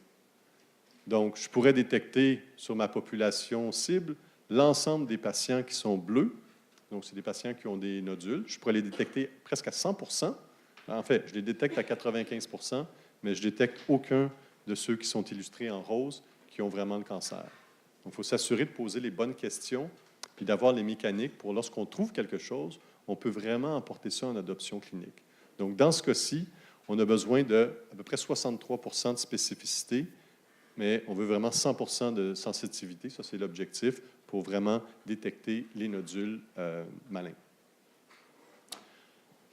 Donc, je pourrais détecter sur ma population cible l'ensemble des patients qui sont bleus. Donc, c'est des patients qui ont des nodules. Je pourrais les détecter presque à 100%. En fait, je les détecte à 95%, mais je détecte aucun de ceux qui sont illustrés en rose qui ont vraiment le cancer. Donc, il faut s'assurer de poser les bonnes questions puis d'avoir les mécaniques pour, lorsqu'on trouve quelque chose, on peut vraiment emporter ça en adoption clinique. Donc, dans ce cas-ci, on a besoin de à peu près 63% de spécificité, mais on veut vraiment 100% de sensitivité. Ça, c'est l'objectif pour vraiment détecter les nodules malins.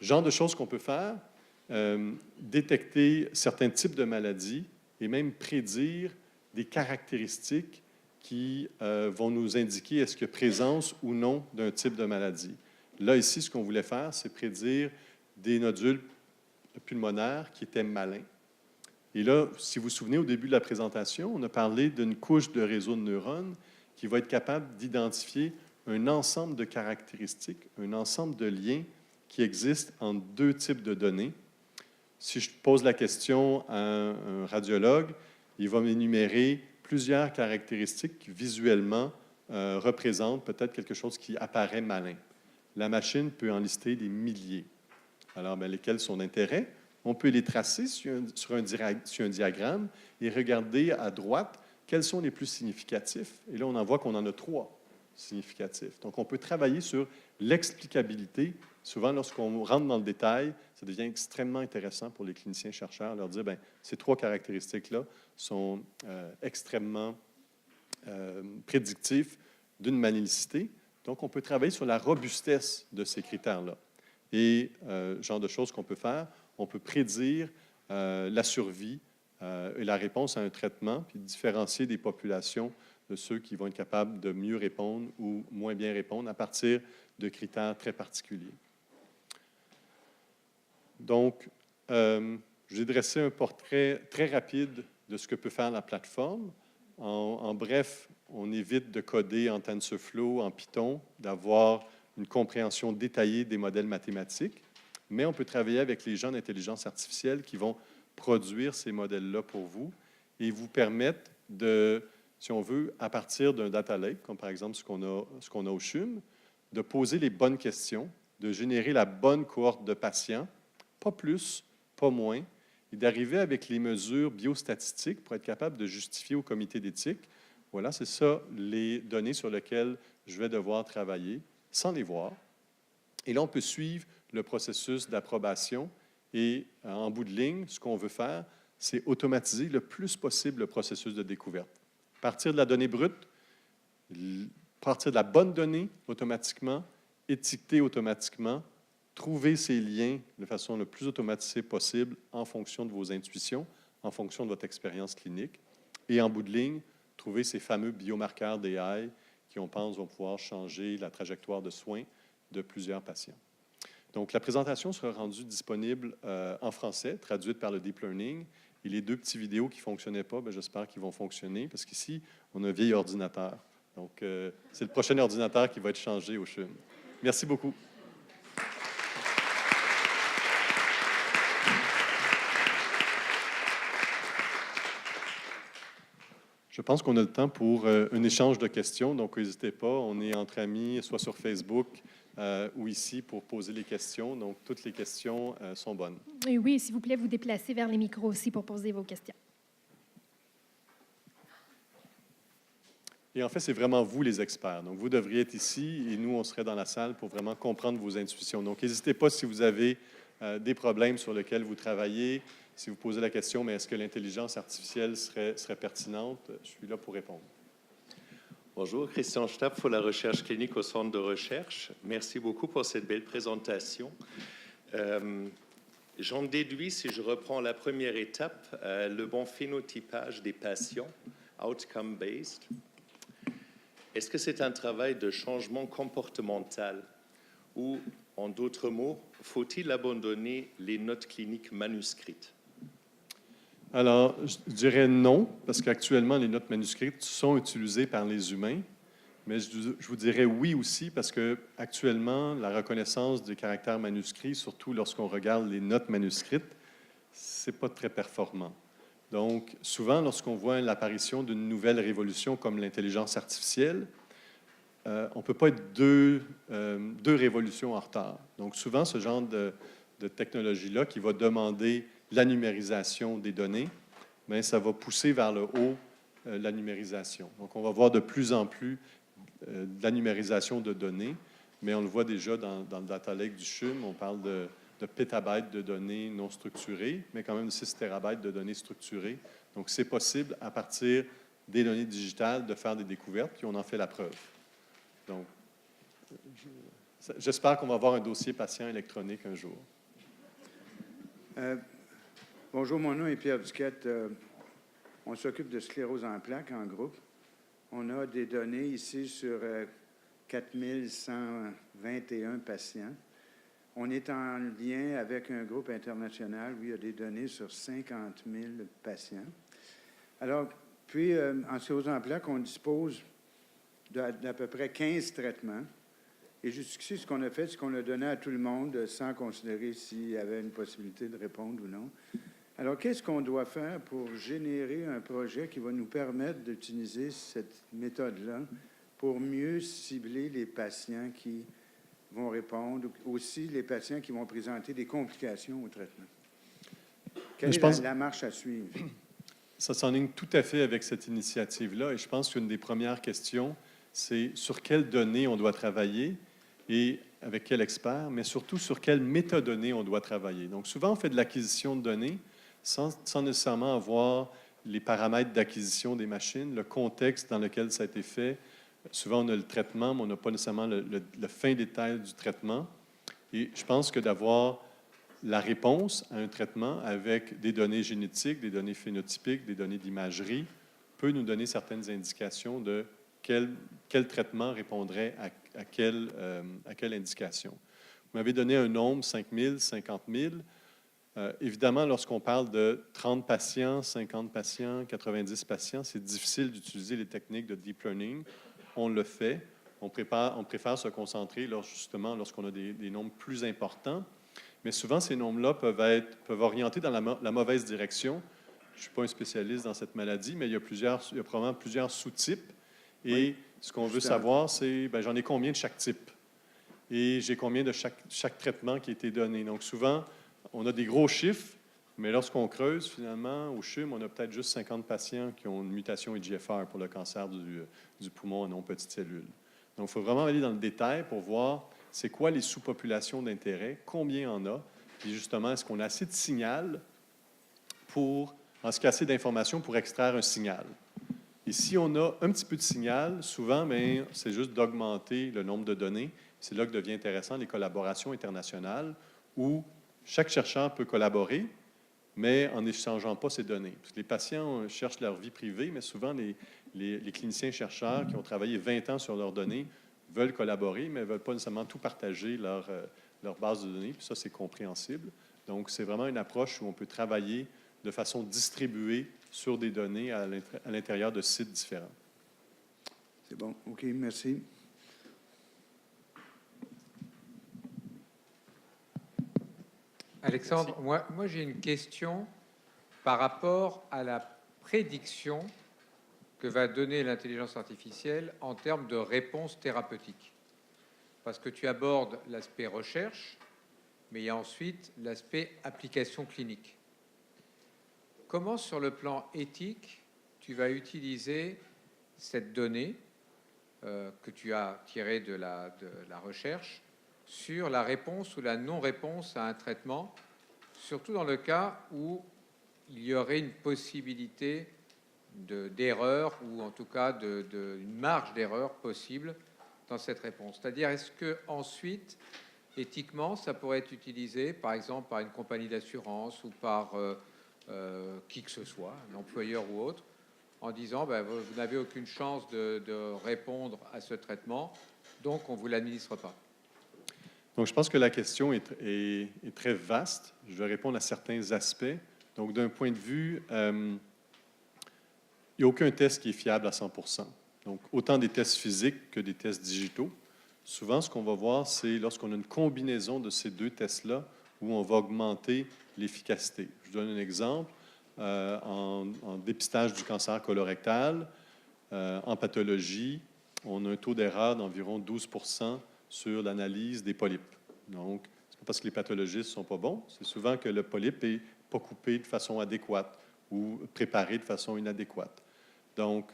Genre de choses qu'on peut faire, détecter certains types de maladies et même prédire des caractéristiques qui vont nous indiquer est-ce qu'il y a présence ou non d'un type de maladie. Là, ici, ce qu'on voulait faire, c'est prédire des nodules pulmonaires qui étaient malins. Et là, si vous vous souvenez, au début de la présentation, on a parlé d'une couche de réseau de neurones qui va être capable d'identifier un ensemble de caractéristiques, un ensemble de liens qui existent entre deux types de données. Si je pose la question à un radiologue, il va m'énumérer plusieurs caractéristiques qui visuellement représentent peut-être quelque chose qui apparaît malin. La machine peut en lister des milliers. Alors, lesquels sont d'intérêt? On peut les tracer sur un diagramme et regarder à droite quels sont les plus significatifs. Et là, on en voit qu'on en a 3 significatifs. Donc, on peut travailler sur l'explicabilité. Souvent, lorsqu'on rentre dans le détail, ça devient extrêmement intéressant pour les cliniciens-chercheurs, leur dire, ces 3 caractéristiques-là sont extrêmement prédictifs d'une malignicité. Donc, on peut travailler sur la robustesse de ces critères-là. Et genre de choses qu'on peut faire, on peut prédire la survie et la réponse à un traitement, puis différencier des populations de ceux qui vont être capables de mieux répondre ou moins bien répondre à partir de critères très particuliers. Donc, je vous ai dressé un portrait très rapide de ce que peut faire la plateforme. En bref, on évite de coder en TensorFlow, en Python, d'avoir une compréhension détaillée des modèles mathématiques, mais on peut travailler avec les gens d'intelligence artificielle qui vont produire ces modèles-là pour vous et vous permettre de, si on veut, à partir d'un data lake, comme par exemple ce qu'on a au CHUM, de poser les bonnes questions, de générer la bonne cohorte de patients, pas plus, pas moins, et d'arriver avec les mesures biostatistiques pour être capable de justifier au comité d'éthique. Voilà, c'est ça les données sur lesquelles je vais devoir travailler, sans les voir. Et là, on peut suivre le processus d'approbation et, en bout de ligne, ce qu'on veut faire, c'est automatiser le plus possible le processus de découverte. Partir de la donnée brute, partir de la bonne donnée automatiquement, étiqueter automatiquement, trouver ces liens de façon le plus automatisée possible en fonction de vos intuitions, en fonction de votre expérience clinique. Et en bout de ligne, trouver ces fameux biomarqueurs d'AI qui, on pense, vont pouvoir changer la trajectoire de soins de plusieurs patients. Donc, la présentation sera rendue disponible en français, traduite par le Deep Learning. Et les 2 petits vidéos qui ne fonctionnaient pas, j'espère qu'ils vont fonctionner, parce qu'ici, on a un vieil ordinateur. Donc, c'est le prochain ordinateur qui va être changé au CHUM. Merci beaucoup. Je pense qu'on a le temps pour un échange de questions, donc n'hésitez pas. On est entre amis, soit sur Facebook ou ici pour poser les questions. Donc, toutes les questions sont bonnes. Et oui, s'il vous plaît, vous déplacez vers les micros aussi pour poser vos questions. Et en fait, c'est vraiment vous les experts. Donc, vous devriez être ici et nous, on serait dans la salle pour vraiment comprendre vos intuitions. Donc, n'hésitez pas si vous avez des problèmes sur lesquels vous travaillez. Si vous posez la question, mais est-ce que l'intelligence artificielle serait pertinente? Je suis là pour répondre. Bonjour, Christian Stapp pour la recherche clinique au Centre de recherche. Merci beaucoup pour cette belle présentation. J'en déduis, si je reprends la première étape, le bon phénotypage des patients, outcome-based. Est-ce que c'est un travail de changement comportemental ou, en d'autres mots, faut-il abandonner les notes cliniques manuscrites? Alors, je dirais non, parce qu'actuellement, les notes manuscrites sont utilisées par les humains. Mais je vous dirais oui aussi, parce qu'actuellement, la reconnaissance des caractères manuscrits, surtout lorsqu'on regarde les notes manuscrites, ce n'est pas très performant. Donc, souvent, lorsqu'on voit l'apparition d'une nouvelle révolution comme l'intelligence artificielle, on ne peut pas être deux révolutions en retard. Donc, souvent, ce genre de technologie-là qui va demander la numérisation des données, bien, ça va pousser vers le haut la numérisation. Donc, on va voir de plus en plus de la numérisation de données, mais on le voit déjà dans le data lake du CHUM, on parle de pétabytes de données non structurées, mais quand même de 6 terabytes de données structurées. Donc, c'est possible, à partir des données digitales, de faire des découvertes, puis on en fait la preuve. Donc, j'espère qu'on va avoir un dossier patient électronique un jour. Bonjour, mon nom est Pierre Duquette. On s'occupe de sclérose en plaques en groupe. On a des données ici sur 4121 patients. On est en lien avec un groupe international où il y a des données sur 50 000 patients. Alors, puis, en sclérose en plaques, on dispose d'à peu près 15 traitements. Et jusqu'ici, ce qu'on a fait, c'est qu'on a donné à tout le monde sans considérer s'il y avait une possibilité de répondre ou non. Alors, qu'est-ce qu'on doit faire pour générer un projet qui va nous permettre d'utiliser cette méthode-là pour mieux cibler les patients qui vont répondre, aussi les patients qui vont présenter des complications au traitement? Quelle est la marche à suivre? Ça s'enligne tout à fait avec cette initiative-là. Et je pense qu'une des premières questions, c'est sur quelles données on doit travailler et avec quel expert, mais surtout sur quelles métadonnées on doit travailler. Donc, souvent, on fait de l'acquisition de données sans nécessairement avoir les paramètres d'acquisition des machines, le contexte dans lequel ça a été fait. Souvent, on a le traitement, mais on n'a pas nécessairement le fin détail du traitement. Et je pense que d'avoir la réponse à un traitement avec des données génétiques, des données phénotypiques, des données d'imagerie, peut nous donner certaines indications de quel traitement répondrait à quelle indication. Vous m'avez donné un nombre, 5 000, 50 000. Évidemment, lorsqu'on parle de 30 patients, 50 patients, 90 patients, c'est difficile d'utiliser les techniques de deep learning. On le fait. On préfère se concentrer justement lorsqu'on a des nombres plus importants. Mais souvent, ces nombres-là peuvent orienter dans la mauvaise direction. Je ne suis pas un spécialiste dans cette maladie, mais il y a probablement plusieurs sous-types. Et oui, ce qu'on veut savoir, c'est, j'en ai combien de chaque type? Et j'ai combien de chaque traitement qui a été donné? Donc, souvent, on a des gros chiffres, mais lorsqu'on creuse, finalement, au CHUM, on a peut-être juste 50 patients qui ont une mutation EGFR pour le cancer du poumon à non petites cellules. Donc, il faut vraiment aller dans le détail pour voir c'est quoi les sous-populations d'intérêt, combien il y en a, puis justement, est-ce qu'on a assez de signal assez d'informations pour extraire un signal. Et si on a un petit peu de signal, souvent, c'est juste d'augmenter le nombre de données. C'est là que devient intéressant les collaborations internationales où chaque chercheur peut collaborer, mais en n'échangeant pas ses données. Parce que les patients cherchent leur vie privée, mais souvent, les cliniciens-chercheurs qui ont travaillé 20 ans sur leurs données veulent collaborer, mais ne veulent pas nécessairement tout partager leur base de données. Puis ça, c'est compréhensible. Donc, c'est vraiment une approche où on peut travailler de façon distribuée sur des données à l'intérieur de sites différents. C'est bon. OK, merci. Alexandre, moi j'ai une question par rapport à la prédiction que va donner l'intelligence artificielle en termes de réponse thérapeutique. Parce que tu abordes l'aspect recherche, mais il y a ensuite l'aspect application clinique. Comment, sur le plan éthique, tu vas utiliser cette donnée que tu as tirée de la recherche sur la réponse ou la non-réponse à un traitement, surtout dans le cas où il y aurait une possibilité d'erreur ou en tout cas une marge d'erreur possible dans cette réponse. C'est-à-dire, est-ce que ensuite, éthiquement, ça pourrait être utilisé, par exemple, par une compagnie d'assurance ou par qui que ce soit, un employeur ou autre, en disant vous n'avez aucune chance de répondre à ce traitement, donc on ne vous l'administre pas. Donc, je pense que la question est très vaste. Je vais répondre à certains aspects. Donc, d'un point de vue, il n'y a aucun test qui est fiable à 100%. Donc, autant des tests physiques que des tests digitaux. Souvent, ce qu'on va voir, c'est lorsqu'on a une combinaison de ces deux tests-là où on va augmenter l'efficacité. Je vous donne un exemple. En dépistage du cancer colorectal, en pathologie, on a un taux d'erreur d'environ 12% sur l'analyse des polypes. Donc, ce n'est pas parce que les pathologistes ne sont pas bons, c'est souvent que le polype n'est pas coupé de façon adéquate ou préparé de façon inadéquate. Donc,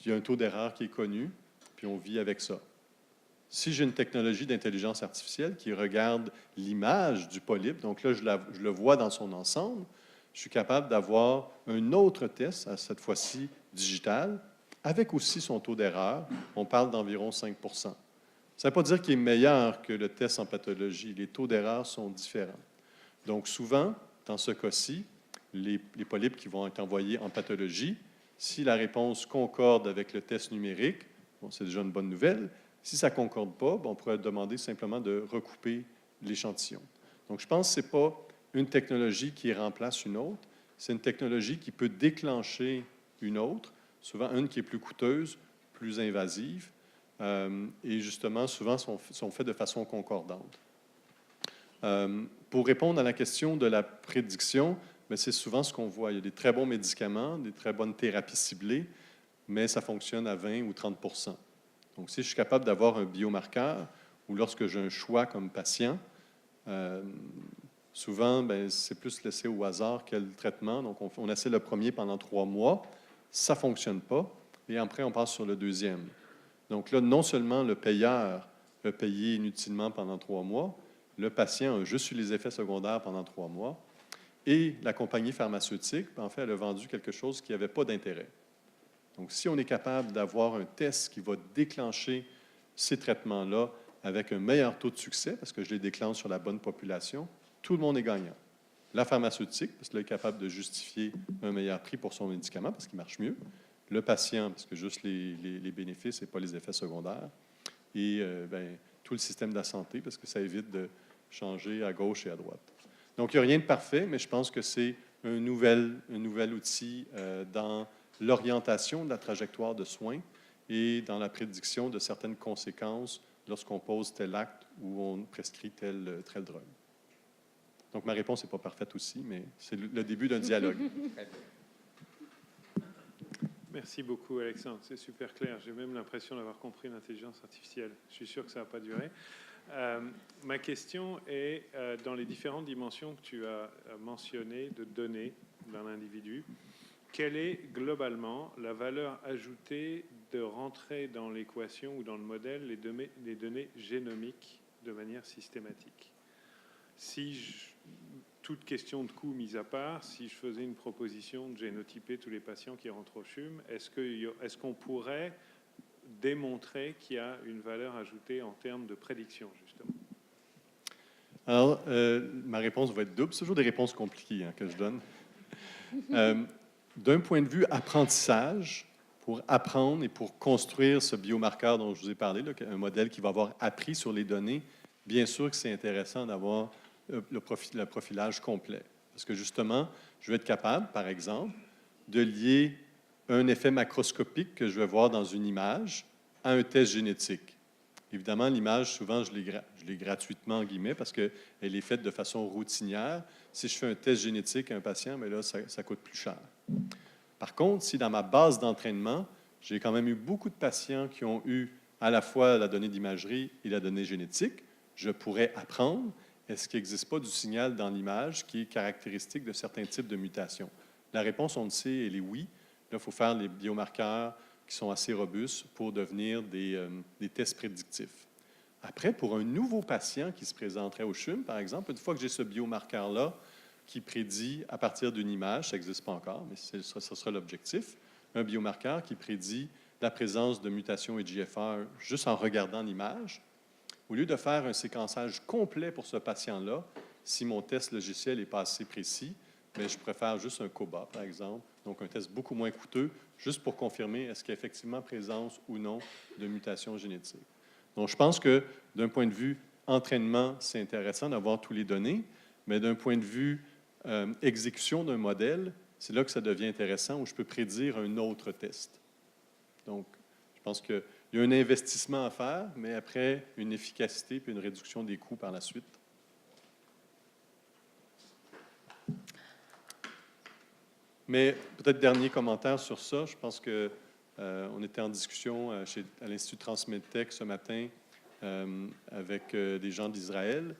il y a un taux d'erreur qui est connu, puis on vit avec ça. Si j'ai une technologie d'intelligence artificielle qui regarde l'image du polype, donc là, je le vois dans son ensemble, je suis capable d'avoir un autre test, à cette fois-ci digital, avec aussi son taux d'erreur. On parle d'environ 5 %. Ça ne veut pas dire qu'il est meilleur que le test en pathologie. Les taux d'erreur sont différents. Donc, souvent, dans ce cas-ci, les polypes qui vont être envoyés en pathologie, si la réponse concorde avec le test numérique, bon, c'est déjà une bonne nouvelle. Si ça ne concorde pas, on pourrait demander simplement de recouper l'échantillon. Donc, je pense que ce n'est pas une technologie qui remplace une autre, c'est une technologie qui peut déclencher une autre, souvent une qui est plus coûteuse, plus invasive, et justement, souvent, sont faits de façon concordante. Pour répondre à la question de la prédiction, c'est souvent ce qu'on voit. Il y a des très bons médicaments, des très bonnes thérapies ciblées, mais ça fonctionne à 20 ou 30 %. Donc, si je suis capable d'avoir un biomarqueur, ou lorsque j'ai un choix comme patient, souvent, c'est plus laissé au hasard quel traitement. Donc, on essaie le premier pendant 3 mois, ça ne fonctionne pas, et après, on passe sur le deuxième. Donc là, non seulement le payeur a payé inutilement pendant 3 mois, le patient a juste eu les effets secondaires pendant 3 mois, et la compagnie pharmaceutique, en fait, elle a vendu quelque chose qui n'avait pas d'intérêt. Donc, si on est capable d'avoir un test qui va déclencher ces traitements-là avec un meilleur taux de succès, parce que je les déclenche sur la bonne population, tout le monde est gagnant. La pharmaceutique, parce qu'elle est capable de justifier un meilleur prix pour son médicament, parce qu'il marche mieux. Le patient, parce que juste les bénéfices et pas les effets secondaires. Et tout le système de la santé, parce que ça évite de changer à gauche et à droite. Donc, il n'y a rien de parfait, mais je pense que c'est un nouvel outil dans l'orientation de la trajectoire de soins et dans la prédiction de certaines conséquences lorsqu'on pose tel acte ou on prescrit tel drogue. Donc, ma réponse n'est pas parfaite aussi, mais c'est le début d'un dialogue. Merci beaucoup, Alexandre. C'est super clair. J'ai même l'impression d'avoir compris l'intelligence artificielle. Je suis sûr que ça ne va pas durer. Ma question est, dans les différentes dimensions que tu as mentionnées de données d'un individu, quelle est globalement la valeur ajoutée de rentrer dans l'équation ou dans le modèle les données génomiques de manière systématique? Toute question de coût mise à part, si je faisais une proposition de génotyper tous les patients qui rentrent au CHUM, est-ce qu'on pourrait démontrer qu'il y a une valeur ajoutée en termes de prédiction, justement? Alors, ma réponse va être double. C'est toujours des réponses compliquées que je donne. D'un point de vue apprentissage, pour apprendre et pour construire ce biomarqueur dont je vous ai parlé, là, un modèle qui va avoir appris sur les données, bien sûr que c'est intéressant d'avoir le profilage complet. Parce que justement, je vais être capable, par exemple, de lier un effet macroscopique que je vais voir dans une image à un test génétique. Évidemment, l'image, souvent, je l'ai gratuitement, en guillemets, parce qu'elle est faite de façon routinière. Si je fais un test génétique à un patient, mais là, ça coûte plus cher. Par contre, si dans ma base d'entraînement, j'ai quand même eu beaucoup de patients qui ont eu à la fois la donnée d'imagerie et la donnée génétique, je pourrais apprendre, est-ce qu'il n'existe pas du signal dans l'image qui est caractéristique de certains types de mutations? La réponse, on le sait, elle est oui. Là, il faut faire les biomarqueurs qui sont assez robustes pour devenir des tests prédictifs. Après, pour un nouveau patient qui se présenterait au CHUM, par exemple, une fois que j'ai ce biomarqueur-là qui prédit à partir d'une image, ça n'existe pas encore, mais ce sera l'objectif, un biomarqueur qui prédit la présence de mutations EGFR juste en regardant l'image, au lieu de faire un séquençage complet pour ce patient-là, si mon test logiciel n'est pas assez précis, bien, je préfère juste un COBA, par exemple, donc un test beaucoup moins coûteux, juste pour confirmer est-ce qu'il y a effectivement présence ou non de mutations génétiques. Donc, je pense que d'un point de vue entraînement, c'est intéressant d'avoir tous les données, mais d'un point de vue exécution d'un modèle, c'est là que ça devient intéressant, où je peux prédire un autre test. Donc, je pense qu'il y a un investissement à faire, mais après, une efficacité puis une réduction des coûts par la suite. Mais peut-être dernier commentaire sur ça, je pense que on était en discussion à l'Institut Transmedtech ce matin avec des gens d'Israël,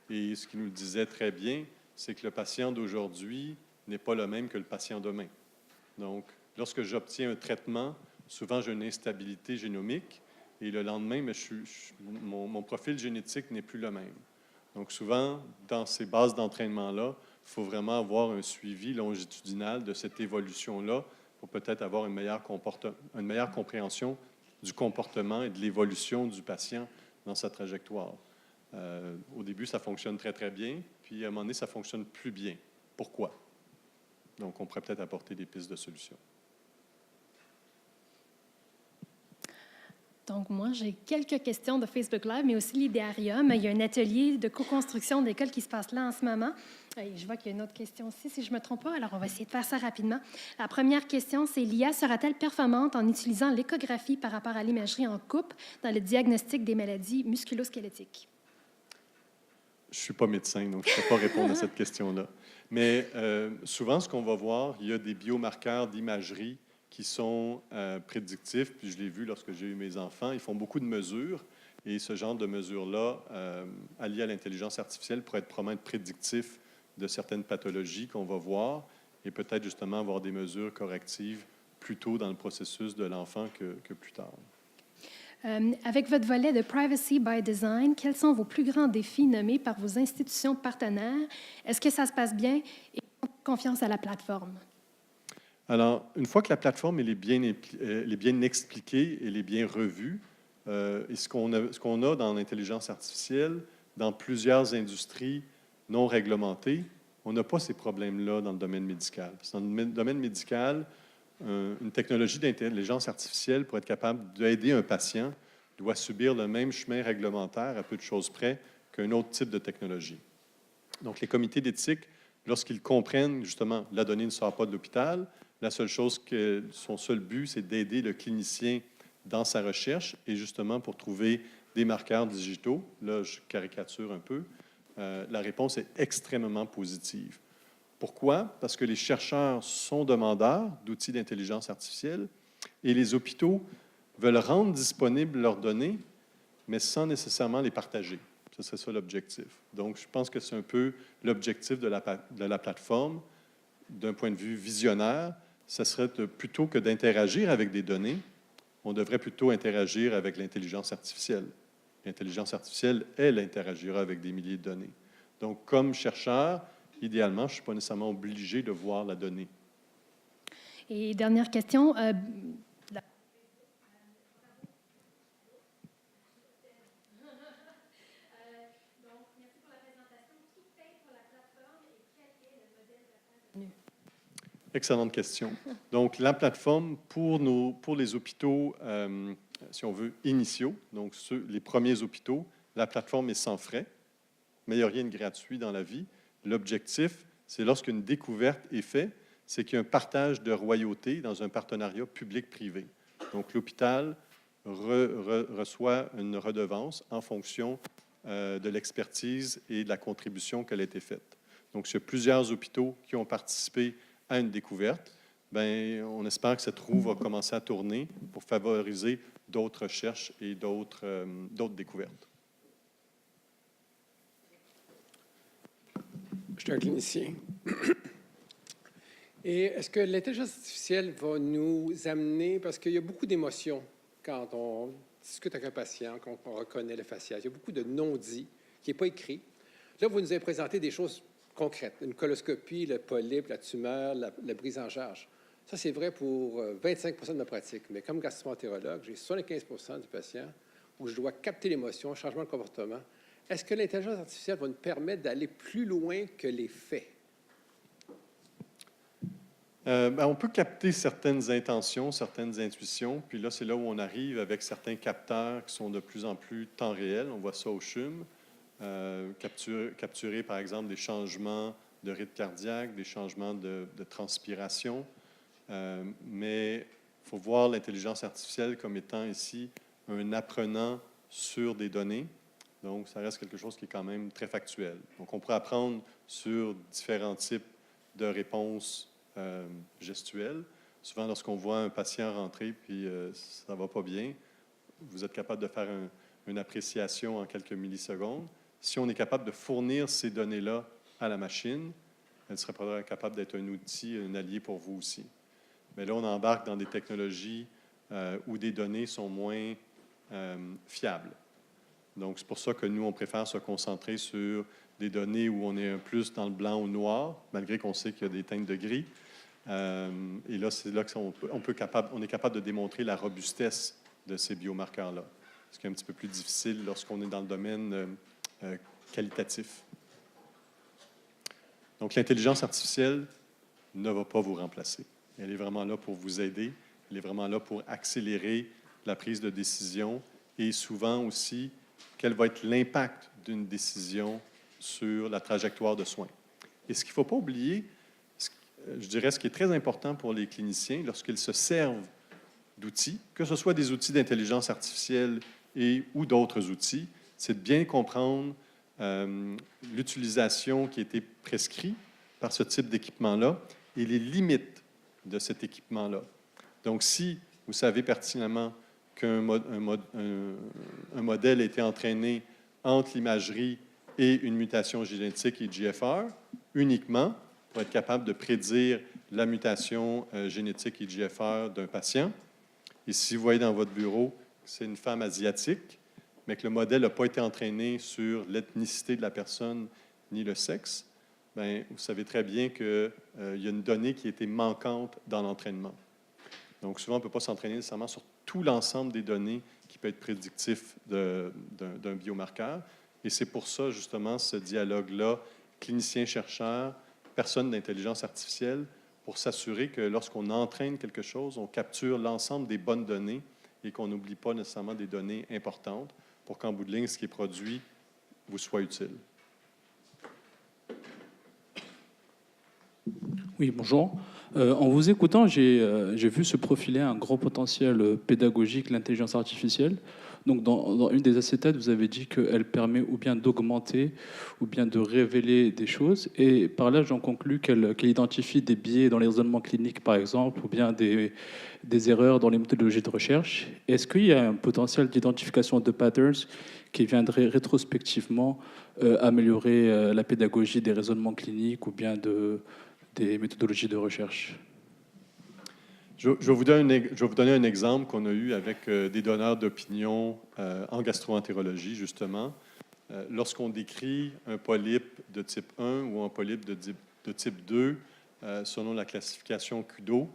et ce qu'ils nous disaient très bien, c'est que le patient d'aujourd'hui n'est pas le même que le patient demain. Donc, lorsque j'obtiens un traitement, souvent j'ai une instabilité génomique, et le lendemain, mais mon profil génétique n'est plus le même. Donc, souvent, dans ces bases d'entraînement-là, il faut vraiment avoir un suivi longitudinal de cette évolution-là pour peut-être avoir une meilleure compréhension du comportement et de l'évolution du patient dans sa trajectoire. Au début, ça fonctionne très, très bien, puis à un moment donné, ça ne fonctionne plus bien. Pourquoi? Donc, on pourrait peut-être apporter des pistes de solutions. Donc, moi, j'ai quelques questions de Facebook Live, mais aussi l'Idéarium. Il y a un atelier de co-construction d'école qui se passe là en ce moment. Et je vois qu'il y a une autre question aussi, si je ne me trompe pas. Alors, on va essayer de faire ça rapidement. La première question, c'est l'IA sera-t-elle performante en utilisant l'échographie par rapport à l'imagerie en coupe dans le diagnostic des maladies musculo-squelettiques? Je ne suis pas médecin, donc je ne peux pas répondre à cette question-là. Mais souvent, ce qu'on va voir, il y a des biomarqueurs d'imagerie qui sont prédictifs, puis je l'ai vu lorsque j'ai eu mes enfants, ils font beaucoup de mesures, et ce genre de mesures-là, alliées à l'intelligence artificielle, pourraient être probablement prédictifs de certaines pathologies qu'on va voir, et peut-être justement avoir des mesures correctives plus tôt dans le processus de l'enfant que plus tard. Avec votre volet de Privacy by Design, quels sont vos plus grands défis nommés par vos institutions partenaires? Est-ce que ça se passe bien et confiance à la plateforme? Alors, une fois que la plateforme elle est bien expliquée, elle est bien revue, et ce qu'on a dans l'intelligence artificielle, dans plusieurs industries non réglementées, on n'a pas ces problèmes-là dans le domaine médical. Dans le domaine médical, une technologie d'intelligence artificielle, pour être capable d'aider un patient, doit subir le même chemin réglementaire, à peu de choses près, qu'un autre type de technologie. Donc, les comités d'éthique, lorsqu'ils comprennent, justement, la donnée ne sort pas de l'hôpital, la seule chose que son seul but, c'est d'aider le clinicien dans sa recherche, et justement, pour trouver des marqueurs digitaux, là, je caricature un peu, la réponse est extrêmement positive. Pourquoi? Parce que les chercheurs sont demandeurs d'outils d'intelligence artificielle et les hôpitaux veulent rendre disponibles leurs données, mais sans nécessairement les partager. Ce serait ça l'objectif. Donc, je pense que c'est un peu l'objectif de la plateforme. D'un point de vue visionnaire, ce serait plutôt que d'interagir avec des données, on devrait plutôt interagir avec l'intelligence artificielle. L'intelligence artificielle, elle, interagira avec des milliers de données. Donc, comme chercheur, idéalement, je ne suis pas nécessairement obligé de voir la donnée. Et dernière question. Excellente question. Donc, la plateforme pour les hôpitaux, si on veut, initiaux, donc les premiers hôpitaux, la plateforme est sans frais, mais il n'y a rien de gratuit dans la vie. L'objectif, c'est lorsqu'une découverte est faite, c'est qu'il y a un partage de royauté dans un partenariat public-privé. Donc, l'hôpital reçoit une redevance en fonction de l'expertise et de la contribution qui a été faite. Donc, s'il y a plusieurs hôpitaux qui ont participé à une découverte, bien, on espère que cette roue va commencer à tourner pour favoriser d'autres recherches et d'autres découvertes. Je suis un clinicien. Et est-ce que l'intelligence artificielle va nous amener, parce qu'il y a beaucoup d'émotions quand on discute avec un patient, quand on reconnaît le facial. Il y a beaucoup de non-dits qui n'est pas écrit. Là, vous nous avez présenté des choses concrètes, une coloscopie, le polype, la tumeur, la prise en charge. Ça, c'est vrai pour 25 de ma pratique. Mais comme gastro-entérologue, j'ai 75 du patient où je dois capter l'émotion, changement de comportement. Est-ce que l'intelligence artificielle va nous permettre d'aller plus loin que les faits? On peut capter certaines intentions, certaines intuitions, puis là, c'est là où on arrive avec certains capteurs qui sont de plus en plus temps réel. On voit ça au CHUM. Capturer, par exemple, des changements de rythme cardiaque, des changements de transpiration. Mais il faut voir l'intelligence artificielle comme étant ici un apprenant sur des données. Donc, ça reste quelque chose qui est quand même très factuel. Donc, on pourrait apprendre sur différents types de réponses gestuelles. Souvent, lorsqu'on voit un patient rentrer puis ça ne va pas bien, vous êtes capable de faire une appréciation en quelques millisecondes. Si on est capable de fournir ces données-là à la machine, elle serait probablement capable d'être un outil, un allié pour vous aussi. Mais là, on embarque dans des technologies où des données sont moins fiables. Donc, c'est pour ça que nous, on préfère se concentrer sur des données où on est un plus dans le blanc ou noir, malgré qu'on sait qu'il y a des teintes de gris. Et là, c'est là qu'on on est capable de démontrer la robustesse de ces biomarqueurs-là. Ce qui est un petit peu plus difficile lorsqu'on est dans le domaine qualitatif. Donc, l'intelligence artificielle ne va pas vous remplacer. Elle est vraiment là pour vous aider. Elle est vraiment là pour accélérer la prise de décision et souvent aussi quel va être l'impact d'une décision sur la trajectoire de soins. Et ce qu'il ne faut pas oublier, je dirais ce qui est très important pour les cliniciens lorsqu'ils se servent d'outils, que ce soit des outils d'intelligence artificielle ou d'autres outils, c'est de bien comprendre l'utilisation qui a été prescrite par ce type d'équipement-là et les limites de cet équipement-là. Donc, si vous savez pertinemment qu'un modèle a été entraîné entre l'imagerie et une mutation génétique EGFR, uniquement pour être capable de prédire la mutation génétique EGFR d'un patient. Et si vous voyez dans votre bureau que c'est une femme asiatique, mais que le modèle n'a pas été entraîné sur l'ethnicité de la personne ni le sexe, bien, vous savez très bien qu'il y a une donnée qui a été manquante dans l'entraînement. Donc, souvent, on ne peut pas s'entraîner nécessairement sur tout l'ensemble des données qui peut être prédictif d'un biomarqueur. Et c'est pour ça, justement, ce dialogue-là, clinicien-chercheur, personne d'intelligence artificielle, pour s'assurer que lorsqu'on entraîne quelque chose, on capture l'ensemble des bonnes données et qu'on n'oublie pas nécessairement des données importantes pour qu'en bout de ligne, ce qui est produit vous soit utile. Oui, bonjour. En vous écoutant, j'ai vu se profiler un grand potentiel pédagogique, l'intelligence artificielle. Donc, dans une des acétates, vous avez dit qu'elle permet ou bien d'augmenter ou bien de révéler des choses. Et par là, j'en conclus qu'elle identifie des biais dans les raisonnements cliniques, par exemple, ou bien des erreurs dans les méthodologies de recherche. Est-ce qu'il y a un potentiel d'identification de patterns qui viendrait rétrospectivement améliorer la pédagogie des raisonnements cliniques ou bien des méthodologies de recherche? Je vais vous donner un exemple qu'on a eu avec des donneurs d'opinion en gastro-entérologie, justement. Lorsqu'on décrit un polype de type 1 ou un polype de type 2, selon la classification Kudo,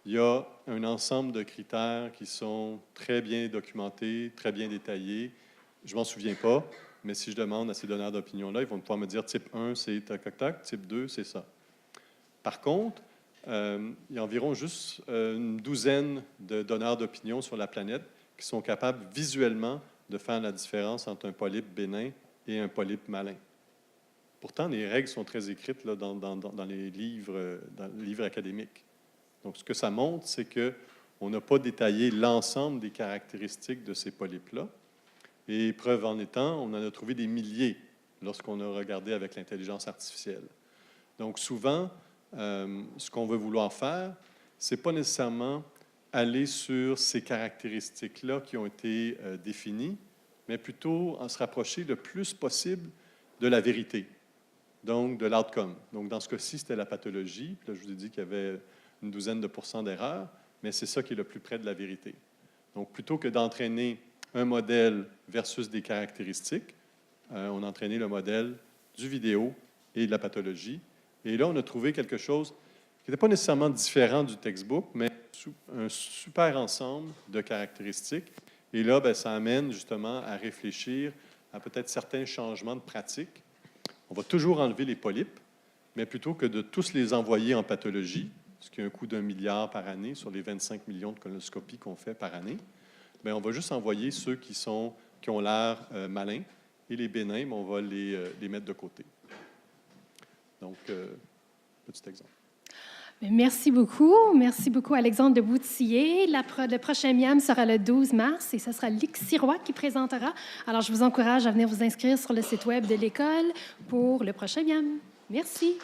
il y a un ensemble de critères qui sont très bien documentés, très bien détaillés. Je ne m'en souviens pas, mais si je demande à ces donneurs d'opinion-là, ils vont pouvoir me dire type 1, c'est tac, tac, tac, type 2, c'est ça. Par contre, il y a environ juste une douzaine de donneurs d'opinion sur la planète qui sont capables visuellement de faire la différence entre un polype bénin et un polype malin. Pourtant, les règles sont très écrites là, dans les livres académiques. Donc, ce que ça montre, c'est qu'on n'a pas détaillé l'ensemble des caractéristiques de ces polypes-là. Et preuve en étant, on en a trouvé des milliers lorsqu'on a regardé avec l'intelligence artificielle. Donc, souvent, ce qu'on veut vouloir faire, ce n'est pas nécessairement aller sur ces caractéristiques-là qui ont été définies, mais plutôt en se rapprocher le plus possible de la vérité, donc de l'outcome. Donc, dans ce cas-ci, c'était la pathologie. Puis là, je vous ai dit qu'il y avait une douzaine de % d'erreurs, mais c'est ça qui est le plus près de la vérité. Donc, plutôt que d'entraîner un modèle versus des caractéristiques, on a entraîné le modèle du vidéo et de la pathologie. Et là, on a trouvé quelque chose qui n'était pas nécessairement différent du textbook, mais un super ensemble de caractéristiques. Et là, bien, ça amène justement à réfléchir à peut-être certains changements de pratique. On va toujours enlever les polypes, mais plutôt que de tous les envoyer en pathologie, ce qui a un coût d'1 milliard par année sur les 25 millions de colonoscopies qu'on fait par année, bien, on va juste envoyer ceux qui ont l'air malins, et les bénins, on va les mettre de côté. Donc, petit exemple. Merci beaucoup. Merci beaucoup, Alexandre de Boutillier. Le prochain MIAM sera le 12 mars et ce sera Luc Sirois qui présentera. Alors, je vous encourage à venir vous inscrire sur le site web de l'école pour le prochain MIAM. Merci.